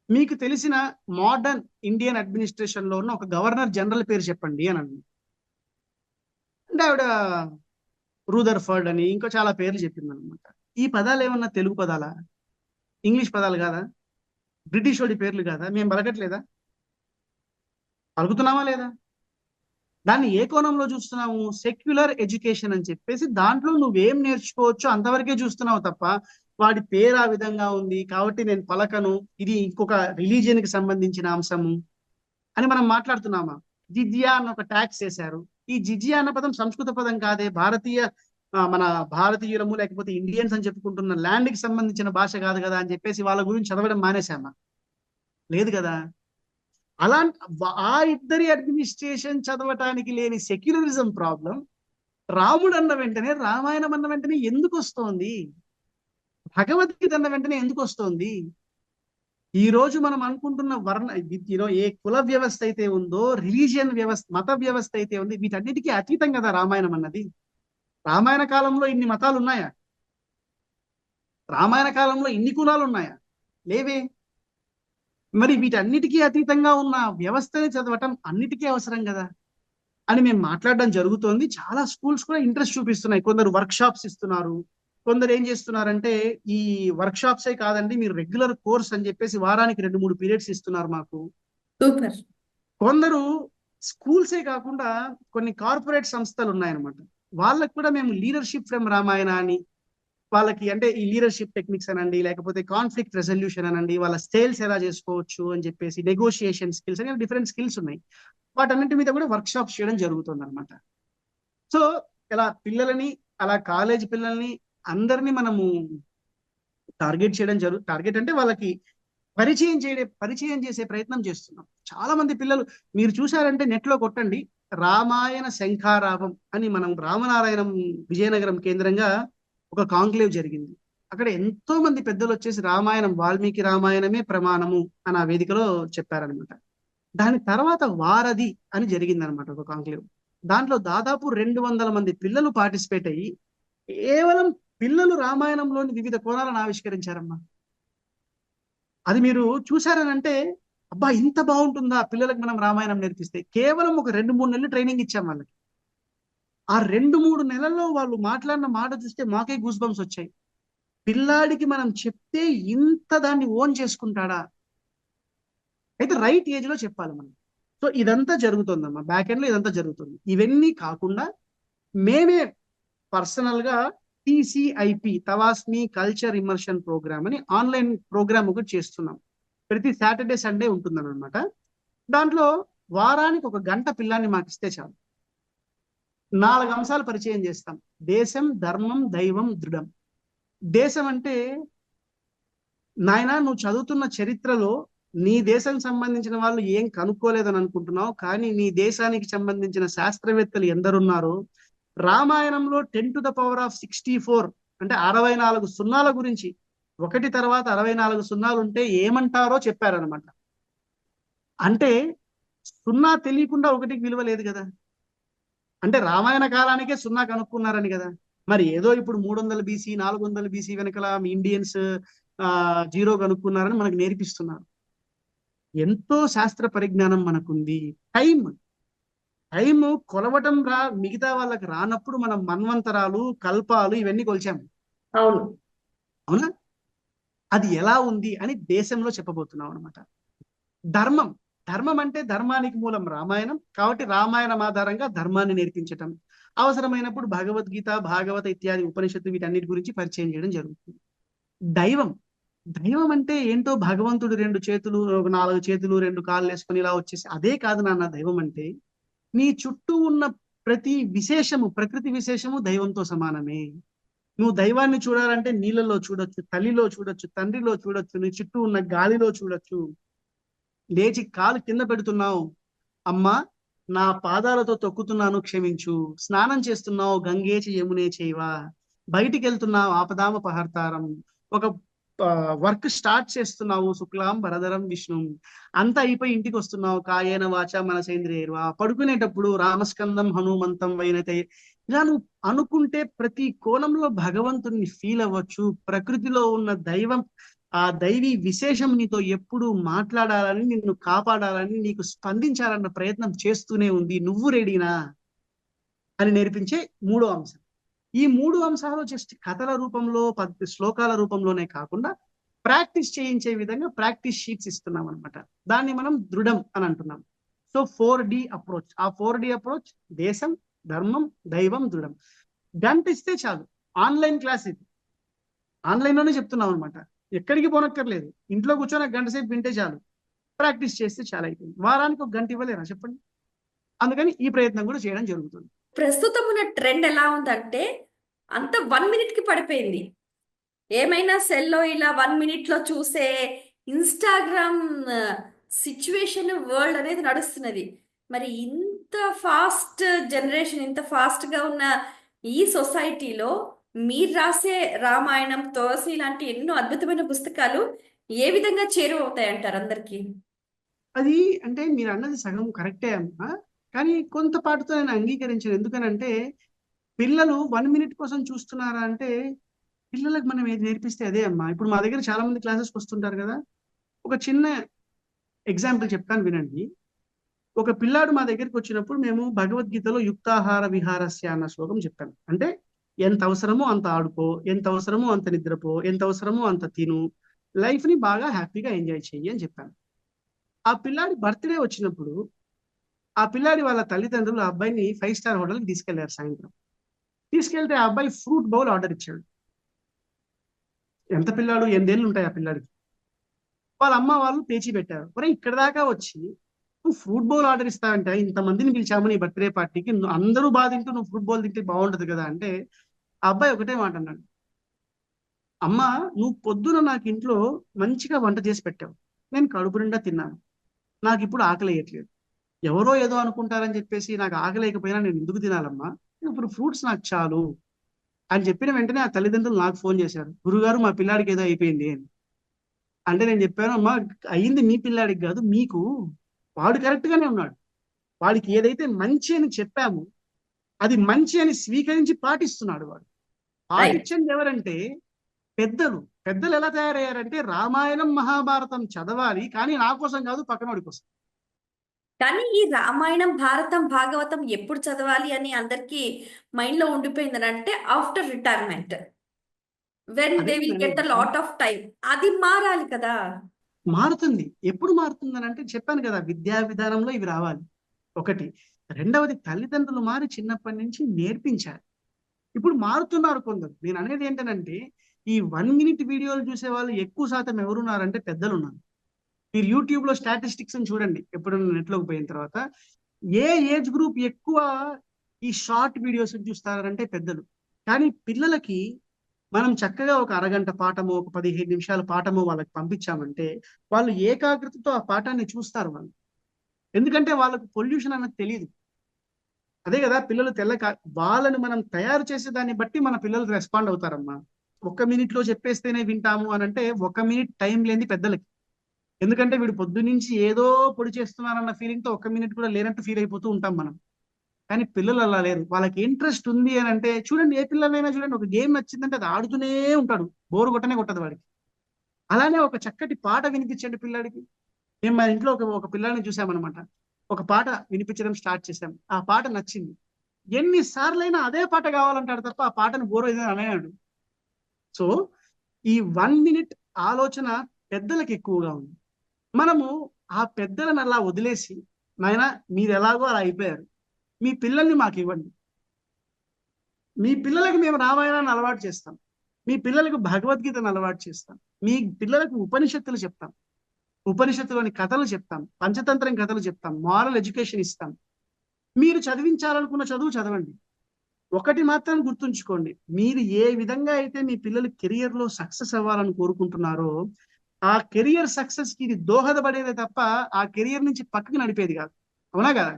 మీకు తెలిసిన మోడర్న్ ఇండియన్ అడ్మినిస్ట్రేషన్ లో ఉన్న ఒక గవర్నర్ జనరల్ పేరు చెప్పండి అని అన్నాను. అంటే ఆవిడ రూదర్ఫర్డ్ అని ఇంకో చాలా పేర్లు చెప్పింది అనమాట. ఈ పదాలు ఏమన్నా తెలుగు పదాలా, ఇంగ్లీష్ పదాలు కాదా, బ్రిటిష్ వాడి పేర్లు కాదా, మేము పలకట్లేదా, పలుకుతున్నామా లేదా? దాన్ని ఏ కోణంలో చూస్తున్నాము? సెక్యులర్ ఎడ్యుకేషన్ అని చెప్పేసి దాంట్లో నువ్వేం నేర్చుకోవచ్చు అంతవరకే చూస్తున్నావు తప్ప, వాడి పేరు ఆ విధంగా ఉంది కాబట్టి నేను పలకను, ఇది ఇంకొక రిలీజియన్ కి సంబంధించిన అంశము అని మనం మాట్లాడుతున్నామా? జిజియా అన్న ఒక ట్యాక్స్ వేశారు. ఈ జిజియా అన్న పదం సంస్కృత పదం కాదే, మన భారతీయులము లేకపోతే ఇండియన్స్ అని చెప్పుకుంటున్న ల్యాండ్ కి సంబంధించిన భాష కాదు కదా అని చెప్పేసి వాళ్ళ గురించి చదవడం మానేశామా? లేదు కదా. అలాంటి ఆ ఇద్దరి అడ్మినిస్ట్రేషన్ చదవటానికి లేని సెక్యులరిజం ప్రాబ్లం రాముడు అన్న వెంటనే, రామాయణం అన్న వెంటనే ఎందుకు వస్తోంది? భగవద్గీత అన్న వెంటనే ఎందుకు వస్తోంది? ఈ రోజు మనం అనుకుంటున్న ఏ కుల వ్యవస్థ అయితే ఉందో, రిలీజియన్ వ్యవస్థ, మత వ్యవస్థ అయితే ఉంది, వీటన్నిటికీ అతీతం కదా రామాయణం అన్నది. రామాయణ కాలంలో ఇన్ని మతాలు ఉన్నాయా? రామాయణ కాలంలో ఇన్ని కులాలు ఉన్నాయా? లేవే. మరి వీటన్నిటికీ అతీతంగా ఉన్న వ్యవస్థని చదవటం అన్నిటికీ అవసరం కదా అని మేము మాట్లాడడం జరుగుతోంది. చాలా స్కూల్స్ కూడా ఇంట్రెస్ట్ చూపిస్తున్నాయి. కొందరు వర్క్ షాప్స్ ఇస్తున్నారు, కొందరు ఏం చేస్తున్నారంటే ఈ వర్క్ షాప్సే కాదండి, మీరు రెగ్యులర్ కోర్స్ అని చెప్పేసి వారానికి 2-3 పీరియడ్స్ ఇస్తున్నారు మాకు. సూపర్. కొందరు స్కూల్సే కాకుండా కొన్ని కార్పొరేట్ సంస్థలు ఉన్నాయన్నమాట, వాళ్ళకు కూడా మేము లీడర్షిప్ ఫ్రమ్ రామాయణ అని, వాళ్ళకి అంటే ఈ లీడర్షిప్ టెక్నిక్స్ అనండి, లేకపోతే కాన్ఫ్లిక్ట్ రెజల్యూషన్ అనండి, వాళ్ళ సేల్స్ ఎలా చేసుకోవచ్చు అని చెప్పేసి, నెగోషియేషన్ స్కిల్స్ అని డిఫరెంట్ స్కిల్స్ ఉన్నాయి. వాటన్నింటి మీద కూడా వర్క్ షాప్స్ చేయడం జరుగుతుంది అనమాట. సో ఇలా పిల్లలని, అలా కాలేజ్ పిల్లల్ని అందరినీ మనము టార్గెట్ చేయడం టార్గెట్ అంటే వాళ్ళకి పరిచయం చేసే ప్రయత్నం చేస్తున్నాం. చాలా మంది పిల్లలు మీరు చూసారంటే నెట్ లో కొట్టండి, రామాయణ శంఖారావం అని, మనం రామనారాయణం విజయనగరం కేంద్రంగా ఒక కాంక్లేవ్ జరిగింది. అక్కడ ఎంతో మంది పెద్దలు వచ్చేసి రామాయణం, వాల్మీకి రామాయణమే ప్రమాణము అని ఆ వేదికలో చెప్పారనమాట. దాని తర్వాత వారధి అని జరిగిందనమాట ఒక కాంక్లేవ్. దాంట్లో దాదాపు 200 మంది పిల్లలు పార్టిసిపేట్ అయ్యి కేవలం పిల్లలు రామాయణంలోని వివిధ కోణాలను ఆవిష్కరించారమ్మా. అది మీరు చూసారనంటే, అబ్బా ఇంత బాగుంటుందా పిల్లలకు మనం రామాయణం నేర్పిస్తే. కేవలం ఒక 2-3 నెలలు ట్రైనింగ్ ఇచ్చాం వాళ్ళకి. ఆ 2-3 నెలల్లో వాళ్ళు మాట్లాడిన మాట చూస్తే మాకే గూస్ బంప్స్ వచ్చాయి. పిల్లాడికి మనం చెప్తే ఇంత దాన్ని ఓన్ చేసుకుంటాడా? అయితే రైట్ ఏజ్ లో చెప్పాలి మనం. సో ఇదంతా జరుగుతుందమ్మా, బ్యాక్ ఎండ్ లో ఇదంతా జరుగుతుంది. ఇవన్నీ కాకుండా మేమే పర్సనల్ గా TCIP, తవాస్మి కల్చర్ ఇమర్షన్ ప్రోగ్రామ్ అని ఆన్లైన్ ప్రోగ్రామ్ ఒకటి చేస్తున్నాం. ప్రతి సాటర్డే సండే ఉంటుందన్నమాట. దాంట్లో వారానికి 1 గంట పిల్లాన్ని మాకు ఇస్తే చాలు, 4 అంశాలు పరిచయం చేస్తాం. దేశం, ధర్మం, దైవం, దృఢం. దేశం అంటే, నాయనా నువ్వు చదువుతున్న చరిత్రలో నీ దేశం సంబంధించిన వాళ్ళు ఏం కనుక్కోలేదని అనుకుంటున్నావు, కానీ నీ దేశానికి సంబంధించిన శాస్త్రవేత్తలు ఎందరున్నారో రామాయణంలో 10⁻64 అంటే 64 సున్నాల గురించి, ఒకటి తర్వాత 64 సున్నాలు ఉంటే ఏమంటారో చెప్పారనమాట. అంటే సున్నా తెలియకుండా ఒకటికి విలువ లేదు కదా. అంటే రామాయణ కాలానికే సున్నా కనుక్కున్నారని కదా. మరి ఏదో ఇప్పుడు 300 BC 400 BC వెనకల మీ ఇండియన్స్ 0 కనుక్కున్నారని మనకు నేర్పిస్తున్నారు. ఎంతో శాస్త్ర పరిజ్ఞానం మనకుంది. టైం కొలవటం మిగతా వాళ్ళకి రానప్పుడు మనం మన్వంతరాలు, కల్పాలు ఇవన్నీ కొలిచాము. అవునా? అది ఎలా ఉంది అని దేశంలో చెప్పబోతున్నాం అనమాట. ధర్మం అంటే ధర్మానికి మూలం రామాయణం కాబట్టి రామాయణం ఆధారంగా ధర్మాన్ని నేర్పించటం, అవసరమైనప్పుడు భగవద్గీత, భాగవత ఇత్యాది ఉపనిషత్తు వీటన్నిటి గురించి పరిచయం చేయడం జరుగుతుంది. దైవం అంటే ఏంటో, భగవంతుడు 2 చేతులు, 4 చేతులు, 2 కాళ్ళు వేసుకొని ఇలా వచ్చేసి అదే కాదు నాన్న. దైవం అంటే నీ చుట్టూ ఉన్న ప్రతి విశేషము, ప్రకృతి విశేషము దైవంతో సమానమే. నువ్వు దైవాన్ని చూడాలంటే నీళ్ళలో చూడొచ్చు, తల్లిలో చూడొచ్చు, తండ్రిలో చూడొచ్చు, నీ చుట్టూ ఉన్న గాలిలో చూడొచ్చు. లేచి కాలు కింద పెడుతున్నావు, అమ్మా నా పాదాలతో తొక్కుతున్నాను క్షమించు, స్నానం చేస్తున్నావు గంగేచి యమునే చేయవా, బయటికి వెళ్తున్నావు ఆపదామపహర్తారం, ఒక వర్క్ స్టార్ట్ చేస్తున్నావు శుక్లాం వరదరం విష్ణు, అంతా అయిపోయి ఇంటికి వస్తున్నావు కాయేన వాచ మనసేంద్రియర్వా, పడుకునేటప్పుడు రామస్కందం హనుమంతం వైనతే. ఇలా నువ్వు అనుకుంటే ప్రతి కోణంలో భగవంతుణ్ణి ఫీల్ అవ్వచ్చు. ప్రకృతిలో ఉన్న దైవం, ఆ దైవీ విశేషం నీతో ఎప్పుడు మాట్లాడాలని, నిన్ను కాపాడాలని, నీకు స్పందించాలన్న ప్రయత్నం చేస్తూనే ఉంది. నువ్వు రెడీనా అని నేర్పించే మూడో అంశం. ఈ మూడు అంశాలు జస్ట్ కథల రూపంలో శ్లోకాల రూపంలోనే కాకుండా ప్రాక్టీస్ చేయించే విధంగా ప్రాక్టీస్ షీట్స్ ఇస్తున్నాం అనమాట. దాన్ని మనం దృఢం అని అంటున్నాం. So 4D approach. ఆ 4D అప్రోచ్ దేశం, ధర్మం, దైవం, దృఢం. గంట ఇస్తే చాలు. ఆన్లైన్ క్లాస్ ఇది. ఆన్లైన్ లోనే చెప్తున్నాం అనమాట. ఎక్కడికి పోనక్కర్లేదు. ఇంట్లో కూర్చొని గంట సేపు వింటే చాలు. ప్రాక్టీస్ చేస్తే చాలా అయిపోయింది. వారానికి ఒక గంట ఇవ్వలేరా చెప్పండి? అందుకని ఈ ప్రయత్నం కూడా చేయడం జరుగుతుంది. ప్రస్తుతం ఉన్న ట్రెండ్ ఎలా ఉందంటే అంత 1 minute కి పడిపోయింది. ఏమైనా సెల్లో ఇలా 1 minute లో చూసే ఇన్స్టాగ్రామ్ సిచ్యువేషన్ వరల్డ్ అనేది నడుస్తున్నది. మరి ఇంత ఫాస్ట్ జనరేషన్, ఇంత ఫాస్ట్ గా ఉన్న ఈ సొసైటీలో మీరు రాసే రామాయణం, తులసి లాంటి ఎన్నో అద్భుతమైన పుస్తకాలు ఏ విధంగా చేరువవుతాయి అంటారు అందరికీ? అది అంటే మీరు అన్నది సగం కరెక్టే అమ్మా. కానీ కొంత పాటుతో నేను అంగీకరించాను. ఎందుకనంటే పిల్లలు 1 minute కోసం చూస్తున్నారా అంటే, పిల్లలకు మనం ఏది నేర్పిస్తే అదే అమ్మా. ఇప్పుడు మా దగ్గర చాలా మంది క్లాసెస్కి వస్తుంటారు కదా. ఒక చిన్న ఎగ్జాంపుల్ చెప్తాను వినండి. ఒక పిల్లాడు మా దగ్గరికి వచ్చినప్పుడు మేము భగవద్గీతలో యుక్తాహార విహారస్య అన్న శ్లోకం చెప్పాను. అంటే ఎంత అవసరమో అంత ఆడుకో, ఎంత అవసరమో అంత నిద్రపో, ఎంత అవసరమో అంత తిను, లైఫ్ ని బాగా హ్యాపీగా ఎంజాయ్ చెయ్యి అని చెప్పాను. ఆ పిల్లాడి బర్త్డే వచ్చినప్పుడు ఆ పిల్లాడి వాళ్ళ తల్లిదండ్రులు ఆ అబ్బాయిని 5-star హోటల్కి తీసుకెళ్లారు. సాయంత్రం తీసుకెళ్తే ఆ అబ్బాయి ఫ్రూట్ బౌల్ ఆర్డర్ ఇచ్చాడు. ఎంత పిల్లాడు, 8 ఏళ్ళు ఉంటాయి ఆ పిల్లాడికి. వాళ్ళ అమ్మ వాళ్ళు పేచీ పెట్టారు. మరి ఇక్కడ దాకా వచ్చి నువ్వు ఫ్రూట్ బౌల్ ఆర్డర్ ఇస్తావంటే, ఇంతమందిని పిలిచాము నీ బర్త్డే పార్టీకి, అందరూ బాగా తింటూ నువ్వు ఫ్రూట్ బౌల్ తింటే బాగుంటది కదా అంటే, ఆ అబ్బాయి ఒకటే మాట అన్నాడు, అమ్మ నువ్వు పొద్దున నాకు ఇంట్లో మంచిగా వంట చేసి పెట్టావు, నేను కడుపు నిండా తిన్నాను, నాకు ఇప్పుడు ఆకలి వేయట్లేదు. ఎవరో ఏదో అనుకుంటారని చెప్పేసి నాకు ఆకలేకపోయినా నేను ఎందుకు తినాలమ్మా, ఇప్పుడు ఫ్రూట్స్ నాకు చాలు అని చెప్పిన వెంటనే ఆ తల్లిదండ్రులు నాకు ఫోన్ చేశారు, గురుగారు మా పిల్లాడికి ఏదో అయిపోయింది అని. అంటే నేను చెప్పాను, అమ్మా అయ్యింది మీ పిల్లాడికి కాదు మీకు. వాడు కరెక్ట్ గానే ఉన్నాడు. వాడికి ఏదైతే మంచి అని చెప్పాము అది మంచి అని స్వీకరించి పాటిస్తున్నాడు. వాడు పాటించింది ఎవరంటే పెద్దలు. పెద్దలు ఎలా తయారయ్యారంటే రామాయణం మహాభారతం చదవాలి, కానీ నా కోసం కాదు పక్కనోడి కోసం. కానీ ఈ రామాయణం, భారతం, భాగవతం ఎప్పుడు చదవాలి అని అందరికీ మైండ్ లో ఉండిపోయిందని అంటే ఆఫ్టర్ రిటైర్మెంట్, వెన్ అదే they will get the lot of time. అది మారాలి కదా. మారుతుంది. ఎప్పుడు మారుతుంది అని అంటే చెప్పాను కదా, విద్యా విధానంలో ఇవి రావాలి ఒకటి. రెండవది తల్లిదండ్రులు మారి చిన్నప్పటి నుంచి నేర్పించాలి. ఇప్పుడు మారుతున్నారు కొందరు. నేను అనేది ఏంటంటే ఈ 1 minute వీడియోలు చూసే వాళ్ళు ఎక్కువ శాతం ఎవరున్నారంటే పెద్దలు ఉన్నారు. మీరు యూట్యూబ్ లో స్టాటిస్టిక్స్ చూడండి ఎప్పుడైనా నెట్లోకి పోయిన తర్వాత, ఏ ఏజ్ గ్రూప్ ఎక్కువ ఈ షార్ట్ వీడియోస్ చూస్తారంటే పెద్దలు. కానీ పిల్లలకి మనం చక్కగా ఒక అరగంట పాఠమో, ఒక 15 నిమిషాల పాఠమో వాళ్ళకి పంపించామంటే వాళ్ళు ఏకాగ్రతతో ఆ పాఠాన్ని చూస్తారు వాళ్ళు. ఎందుకంటే వాళ్ళకు పొల్యూషన్ అన్నది తెలియదు. అదే కదా పిల్లలు వాళ్ళని మనం తయారు చేసే దాన్ని బట్టి మన పిల్లలు రెస్పాండ్ అవుతారమ్మా. 1 minute లో చెప్పేస్తేనే వింటాము అని అంటే 1 minute టైం లేని పెద్దలకి. ఎందుకంటే వీడు పొద్దు నుంచి ఏదో పొడి చేస్తున్నారన్న ఫీలింగ్ తో 1 minute కూడా లేనట్టు ఫీల్ అయిపోతూ ఉంటాం మనం. కానీ పిల్లలు అలా లేరు. వాళ్ళకి ఇంట్రెస్ట్ ఉంది అని అంటే చూడండి, ఏ పిల్లలైనా చూడండి, ఒక గేమ్ నచ్చిందంటే అది ఆడుతూనే ఉంటాడు, బోరు కొట్టనే కొట్టదు వాడికి. అలానే ఒక చక్కటి పాట వినిపించండి పిల్లాడికి. మేము మా ఇంట్లో ఒక పిల్లాడిని చూసామన్నమాట. ఒక పాట వినిపించడం స్టార్ట్ చేశాం, ఆ పాట నచ్చింది. ఎన్నిసార్లైనా అదే పాట కావాలంటాడు తప్ప ఆ పాటను బోర్ అయితే అనేవాడు. సో ఈ 1 minute ఆలోచన పెద్దలకు ఎక్కువగా ఉంది. మనము ఆ పెద్దలను అలా వదిలేసి, నాయన మీరు ఎలాగో అలా అయిపోయారు, మీ పిల్లల్ని మాకు ఇవ్వండి, మీ పిల్లలకి మేము రామాయణాన్ని అలవాటు చేస్తాం, మీ పిల్లలకు భగవద్గీతను అలవాటు చేస్తాం, మీ పిల్లలకు ఉపనిషత్తులు చెప్తాం, ఉపనిషత్తులోని కథలు చెప్తాం, పంచతంత్రం కథలు చెప్తాం, మారల్ ఎడ్యుకేషన్ ఇస్తాం. మీరు చదివించాలనుకున్న చదువు చదవండి. ఒకటి మాత్రం గుర్తుంచుకోండి, మీరు ఏ విధంగా అయితే మీ పిల్లలు కెరియర్ లో సక్సెస్ అవ్వాలని కోరుకుంటున్నారో ఆ కెరియర్ సక్సెస్ కి ఇది దోహదపడేదే తప్ప ఆ కెరియర్ నుంచి పక్కకి నడిపేది కాదు. అవునా కదా?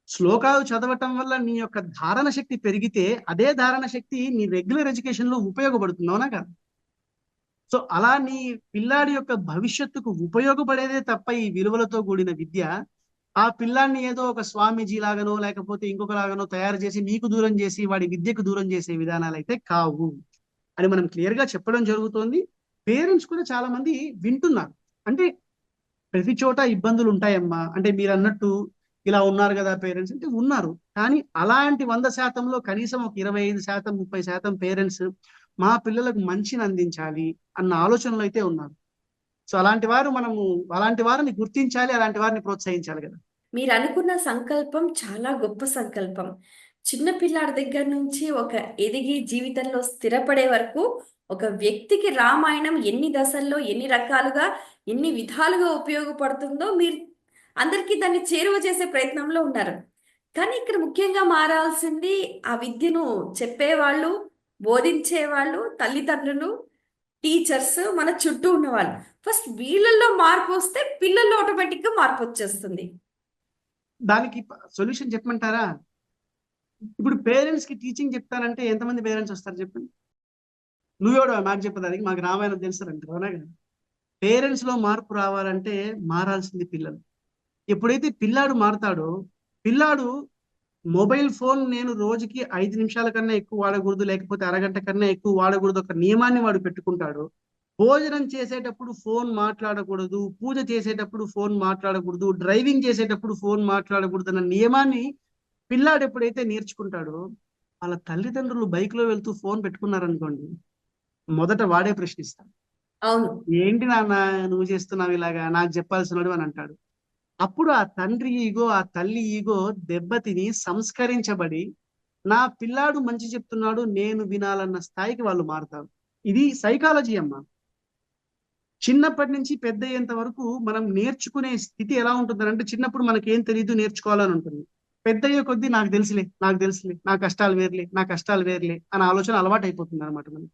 శ్లోకాలు చదవటం వల్ల నీ యొక్క ధారణ శక్తి పెరిగితే అదే ధారణ శక్తి నీ రెగ్యులర్ ఎడ్యుకేషన్ లో ఉపయోగపడుతుంది, అవునా కదా? సో అలా నీ పిల్లాడి యొక్క భవిష్యత్తుకు ఉపయోగపడేదే తప్ప ఈ విలువలతో కూడిన విద్య ఆ పిల్లాన్ని ఏదో ఒక స్వామీజీ లాగానో లేకపోతే ఇంకొక లాగానో తయారు చేసి నీకు దూరం చేసి వాడి విద్యకు దూరం చేసే విధానాలు అయితే కావు అని మనం క్లియర్ గా చెప్పడం జరుగుతోంది. పేరెంట్స్ కూడా చాలా మంది వింటున్నారు. అంటే ప్రతి చోట ఇబ్బందులు ఉంటాయమ్మా, అంటే మీరు అన్నట్టు ఇలా ఉన్నారు కదా పేరెంట్స్, అంటే ఉన్నారు. కానీ అలాంటి 100%లో కనీసం ఒక 25%, 30% పేరెంట్స్ మా పిల్లలకు మంచిని అందించాలి అన్న ఆలోచనలో అయితే ఉన్నారు. సో అలాంటి వారిని గుర్తించాలి, అలాంటి వారిని ప్రోత్సహించాలి కదా. మీరు అనుకున్న సంకల్పం చాలా గొప్ప సంకల్పం. చిన్న పిల్లాడి దగ్గర నుంచి ఒక ఎదిగి జీవితంలో స్థిరపడే వరకు ఒక వ్యక్తికి రామాయణం ఎన్ని దశల్లో, ఎన్ని రకాలుగా, ఎన్ని విధాలుగా ఉపయోగపడుతుందో మీరు అందరికీ దాన్ని చేరువ చేసే ప్రయత్నంలో ఉన్నారు. కానీ ఇక్కడ ముఖ్యంగా మారాల్సింది ఆ విద్యను చెప్పేవాళ్ళు, బోధించేవాళ్ళు, తల్లిదండ్రులు, టీచర్స్, మన చుట్టూ ఉన్నవాళ్ళు. ఫస్ట్ వీళ్ళల్లో మార్పు వస్తే పిల్లల్లో ఆటోమేటిక్గా మార్పు వచ్చేస్తుంది. దానికి సొల్యూషన్ చెప్పమంటారా? ఇప్పుడు పేరెంట్స్ కి టీచింగ్ చెప్తానంటే ఎంతమంది పేరెంట్స్ వస్తారు చెప్పండి? నువ్వెవడో మాకు చెప్పడానికి, మాకు రామాయణం తెలుస్తారంటారు, అవునా కదా? పేరెంట్స్ లో మార్పు రావాలంటే మారాల్సింది పిల్లలు. ఎప్పుడైతే పిల్లాడు మారతాడో, పిల్లాడు మొబైల్ ఫోన్ నేను రోజుకి 5 నిమిషాల కన్నా ఎక్కువ వాడకూడదు, లేకపోతే అరగంట కన్నా ఎక్కువ వాడకూడదు, ఒక నియమాన్ని వాడు పెట్టుకుంటాడు. భోజనం చేసేటప్పుడు ఫోన్ మాట్లాడకూడదు, పూజ చేసేటప్పుడు ఫోన్ మాట్లాడకూడదు, డ్రైవింగ్ చేసేటప్పుడు ఫోన్ మాట్లాడకూడదు అన్న నియమాన్ని పిల్లాడు ఎప్పుడైతే నేర్చుకుంటాడో, వాళ్ళ తల్లిదండ్రులు బైక్ లో వెళ్తూ ఫోన్ పెట్టుకున్నారనుకోండి, మొదట వాడే ప్రశ్నిస్తాడు. అవును. ఏంటి నాన్న నువ్వు చేస్తున్నావు ఇలాగా, నాకు చెప్పాల్సినడు అని అంటాడు. అప్పుడు ఆ తండ్రి ఈగో, ఆ తల్లి ఈగో దెబ్బతిని సంస్కరించబడి నా పిల్లాడు మంచి చెప్తున్నాడు నేను వినాలన్న స్థాయికి వాళ్ళు మారుతారు. ఇది సైకాలజీ అమ్మా. చిన్నప్పటి నుంచి పెద్ద అయ్యేంత వరకు మనం నేర్చుకునే స్థితి ఎలా ఉంటుంది అంటే, చిన్నప్పుడు మనకేం తెలియదు నేర్చుకోవాలని ఉంటుంది. పెద్ద అయ్యే కొద్దీ నాకు తెలుసులే, నాకు తెలుసులే, నా కష్టాలు వేర్లే, నా కష్టాలు వేర్లే అనే ఆలోచన అలవాటు అయిపోతుంది అనమాట మనకి.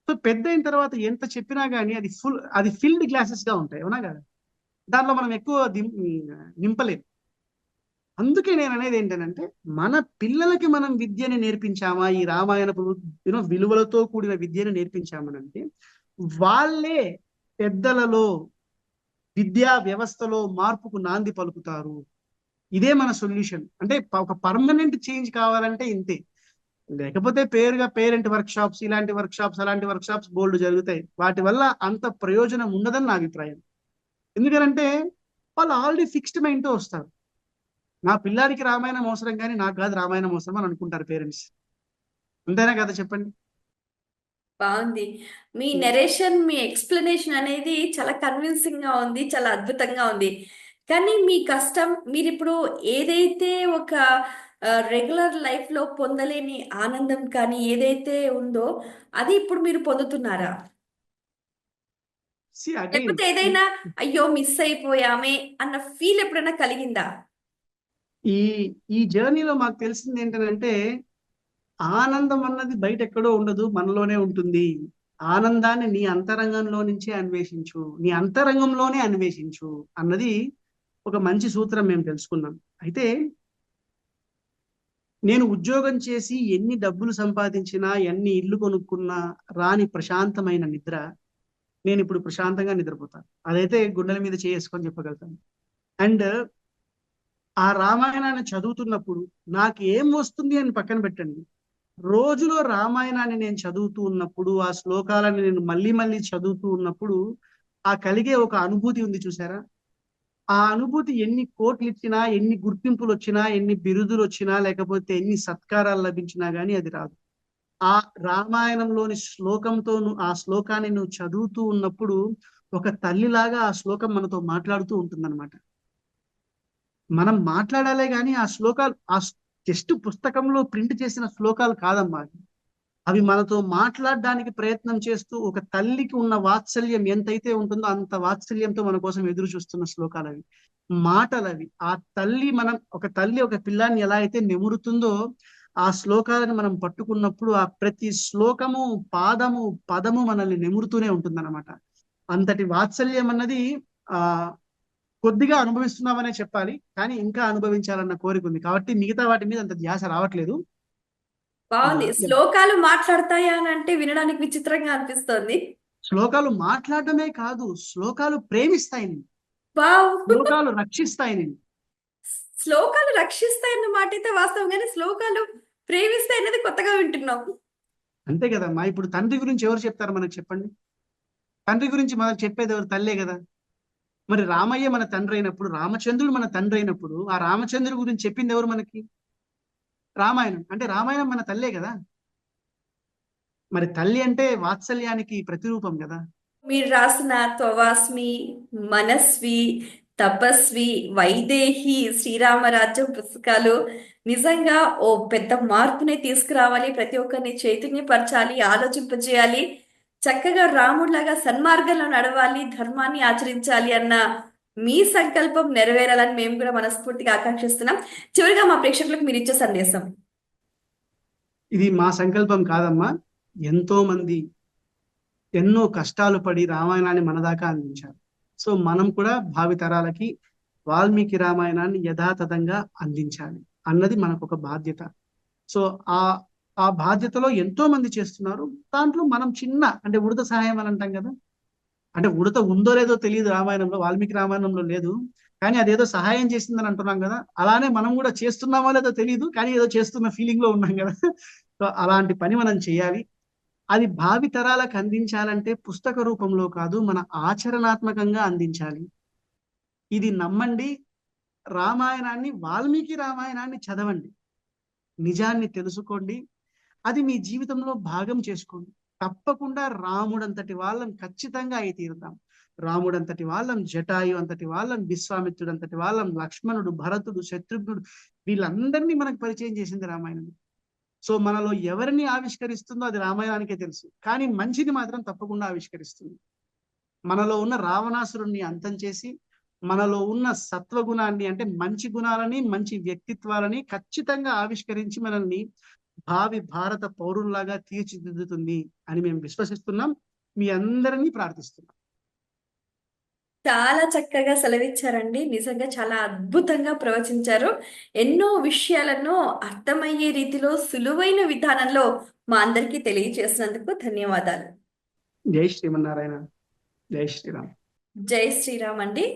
సో పెద్ద అయిన తర్వాత ఎంత చెప్పినా గానీ అది ఫిల్డ్ గ్లాసెస్ గా ఉంటాయి, అవునా కదా? దానిలో మనం ఎక్కువ నింపలేము. అందుకే నేను అనేది ఏంటంటే, మన పిల్లలకి మనం విద్యని నేర్పించామా, ఈ రామాయణపు విలువలతో కూడిన విద్యను నేర్పించామనంటే వాళ్ళే పెద్దలలో విద్యా వ్యవస్థలో మార్పుకు నాంది పలుకుతారు. ఇదే మన సొల్యూషన్. అంటే ఒక పర్మనెంట్ చేంజ్ కావాలంటే ఇంతే. లేకపోతే పేరుగా పేరెంట్ వర్క్ షాప్స్, ఇలాంటి వర్క్ షాప్స్, అలాంటి వర్క్ షాప్స్ బోల్డ్ జరుగుతాయి. వాటి వల్ల అంత ప్రయోజనం ఉండదని నా అభిప్రాయం. ఎందుకంటే వాళ్ళు ఆల్రెడీ ఫిక్స్డ్ మైండ్ తో వస్తారు. నా పిల్లాడికి రామాయణం అవసరం కానీ నాకు కాదు రామాయణం అవసరం అని అనుకుంటారు పేరెంట్స్. అంతేనా కదా చెప్పండి? బాగుంది. మీ నెరేషన్, మీ ఎక్స్ప్లెనేషన్ అనేది చాలా కన్విన్సింగ్ గా ఉంది, చాలా అద్భుతంగా ఉంది. కానీ మీ కష్టం, మీరు ఇప్పుడు ఏదైతే ఒక రెగ్యులర్ లైఫ్ లో పొందలేని ఆనందం కానీ ఏదైతే ఉందో అది ఇప్పుడు మీరు పొందుతున్నారా? అగైన్ లేకపోతే ఏదైనా అయ్యో మిస్ అయిపోయామే అన్న ఫీల్ ఎప్పుడైనా కలిగిందా? ఈ ఈ జర్నీలో మాకు తెలిసింది ఏంటంటే, ఆనందం అన్నది బయట ఎక్కడో ఉండదు, మనలోనే ఉంటుంది. ఆనందాన్ని నీ అంతరంగంలో నుంచే అన్వేషించు, నీ అంతరంగంలోనే అన్వేషించు అన్నది ఒక మంచి సూత్రం మేము తెలుసుకున్నాం. అయితే నేను ఉద్యోగం చేసి ఎన్ని డబ్బులు సంపాదించినా, ఎన్ని ఇల్లు కొనుక్కున్నా రాని ప్రశాంతమైన నిద్ర నేను ఇప్పుడు ప్రశాంతంగా నిద్రపోతాను. అదైతే గుండెల మీద చేసుకొని చెప్పగలుగుతాను. అండ్ ఆ రామాయణాన్ని చదువుతున్నప్పుడు నాకు ఏం వస్తుంది అని పక్కన పెట్టండి, రోజులో రామాయణాన్ని నేను చదువుతూ ఉన్నప్పుడు, ఆ శ్లోకాలను నేను మళ్ళీ మళ్ళీ చదువుతూ ఉన్నప్పుడు ఆ కలిగే ఒక అనుభూతి ఉంది చూసారా? ఆ అనుభూతి ఎన్ని కోట్లు ఇచ్చినా, ఎన్ని గుర్తింపులు వచ్చినా, ఎన్ని బిరుదులు వచ్చినా, లేకపోతే ఎన్ని సత్కారాలు లభించినా గానీ అది రాదు. ఆ రామాయణంలోని శ్లోకంతో ఆ శ్లోకాన్ని నువ్వు చదువుతూ ఉన్నప్పుడు ఒక తల్లిలాగా ఆ శ్లోకం మనతో మాట్లాడుతూ ఉంటుందన్నమాట. మనం మాట్లాడాలే గాని ఆ శ్లోకాలు జస్ట్ పుస్తకంలో ప్రింట్ చేసిన శ్లోకాలు కాదమ్మా. అవి మనతో మాట్లాడడానికి ప్రయత్నం చేస్తూ ఒక తల్లికి ఉన్న వాత్సల్యం ఎంతైతే ఉంటుందో అంత వాత్సల్యంతో మన కోసం ఎదురు చూస్తున్న శ్లోకాలు అవి, మాటలు అవి. ఒక తల్లి ఒక పిల్లాన్ని ఎలా అయితే నెమురుతుందో ఆ శ్లోకాలను మనం పట్టుకున్నప్పుడు ఆ ప్రతి శ్లోకము, పాదము, పదము మనల్ని నెమురుతూనే ఉంటుందన్నమాట. అంతటి వాత్సల్యం అన్నది ఆ కొద్దిగా అనుభవిస్తున్నామనే చెప్పాలి, కానీ ఇంకా అనుభవించాలన్న కోరిక ఉంది కాబట్టి మిగతా వాటి మీద అంత ధ్యాస రావట్లేదు. బాగుంది. యా. శ్లోకాలు మాట్లాడతాయా అని అంటే వినడానికి విచిత్రంగా అనిపిస్తోంది. శ్లోకాలు మాట్లాడటమే కాదు, శ్లోకాలు ప్రేమిస్తాయి నిన్ను, వావ్! శ్లోకాలు రక్షిస్తాయి నిన్ను. శ్లోకాలు రక్షిస్తాయన్న మాట అయితే వాస్తవం, కానీ శ్లోకాలు ప్రేమిస్తాయి అనేది కొత్తగా వింటున్నాం. అంతే కదమ్మా. ఇప్పుడు తండ్రి గురించి ఎవరు చెప్తారు మనకు, చెప్పండి? తండ్రి గురించి మనకు చెప్పేది ఎవరు? తల్లే కదా. మరి రామయ్య మన తండ్రి అయినప్పుడు, రామచంద్రుడు మన తండ్రి అయినప్పుడు, ఆ రామచంద్రుడి గురించి చెప్పింది ఎవరు మనకి? రామాయణం. అంటే రామాయణం మన తల్లే కదా. మరి తల్లి అంటే వాత్సల్యానికి ప్రతిరూపం కదా. మీరు రాసిన త్వవాస్మి, మనస్వి, తపస్వి, వైదేహి, శ్రీరామరాజ్యం పుస్తకాలు నిజంగా ఓ పెద్ద మార్పుని తీసుకురావాలి, ప్రతి ఒక్కరిని చైతన్యపరచాలి, ఆలోచింపజేయాలి, చక్కగా రాముడిలాగా సన్మార్గంలో నడవాలి, ధర్మాన్ని ఆచరించాలి అన్న మీ సంకల్పం నెరవేరాలని మేము కూడా మనస్ఫూర్తిగా ఆకాంక్షిస్తున్నాం. చివరిగా మా ప్రేక్షకులకు మీరు ఇచ్చే సందేశం. ఇది మా సంకల్పం కాదమ్మా. ఎంతో మంది ఎన్నో కష్టాలు పడి రామాయణాన్ని మన దాకా అందించారు. సో మనం కూడా భావితరాలకి వాల్మీకి రామాయణాన్ని యథాతథంగా అందించాలి అన్నది మనకు ఒక బాధ్యత. సో ఆ ఆ బాధ్యతలో ఎంతో మంది చేస్తున్నారు. దాంట్లో మనం చిన్న, అంటే ఉడత సహాయం అని అంటాం కదా. అంటే ఉడత ఉందో లేదో తెలియదు రామాయణంలో, వాల్మీకి రామాయణంలో లేదు, కానీ అదేదో సహాయం చేసిందని అంటున్నాం కదా. అలానే మనం కూడా చేస్తున్నామో లేదో తెలియదు, కానీ ఏదో చేస్తున్న ఫీలింగ్ లో ఉన్నాం కదా. సో అలాంటి పని మనం చేయాలి. అది భావి తరాలకు అందించాలంటే పుస్తక రూపంలో కాదు, మన ఆచరణాత్మకంగా అందించాలి. ఇది నమ్మండి. రామాయణాన్ని, వాల్మీకి రామాయణాన్ని చదవండి, నిజాన్ని తెలుసుకోండి, అది మీ జీవితంలో భాగం చేసుకోండి. తప్పకుండా రాముడంతటి వాళ్ళం ఖచ్చితంగా అయి తీరుతాం. రాముడంతటి వాళ్ళం, జటాయు అంతటి వాళ్ళం, విశ్వామిత్రుడు అంతటి వాళ్ళం, లక్ష్మణుడు, భరతుడు, శత్రుఘ్నుడు, వీళ్ళందరినీ మనకు పరిచయం చేసింది రామాయణం. సో మనలో ఎవరిని ఆవిష్కరిస్తుందో అది రామాయణానికే తెలుసు, కానీ మంచిని మాత్రం తప్పకుండా ఆవిష్కరిస్తుంది. మనలో ఉన్న రావణాసురుణ్ణి అంతం చేసి, మనలో ఉన్న సత్వగుణాన్ని, అంటే మంచి గుణాలని, మంచి వ్యక్తిత్వాలని ఖచ్చితంగా ఆవిష్కరించి మనల్ని భావి భారత పౌరుల్లాగా తీర్చిదిద్దుతుంది అని మేము విశ్వసిస్తున్నాం. మీ అందరినీ ప్రార్థిస్తున్నాం. చాలా చక్కగా సెలవిచ్చారండి. నిజంగా చాలా అద్భుతంగా ప్రవచించారు. ఎన్నో విషయాలను అర్థమయ్యే రీతిలో సులువైన విధానంలో మా అందరికీ తెలియజేసినందుకు ధన్యవాదాలు. జై శ్రీమన్నారాయణ. జై శ్రీరామ్. జై శ్రీరామ్ అండి.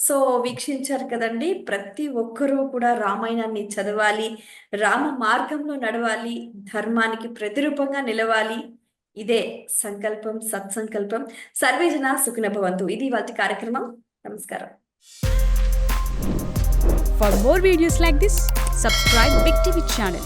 సో వీక్షించారు కదండి, ప్రతి ఒక్కరూ కూడా రామాయణాన్ని చదవాలి, రామ మార్గంలో నడవాలి, ధర్మానికి ప్రతిరూపంగా నిలవాలి. ఇదే సంకల్పం, సత్సంకల్పం. సర్వే జన సుఖినో భవంతు. ఇది ఇవాల్టి కార్యక్రమం. నమస్కారం. For more videos like this, subscribe Big TV channel.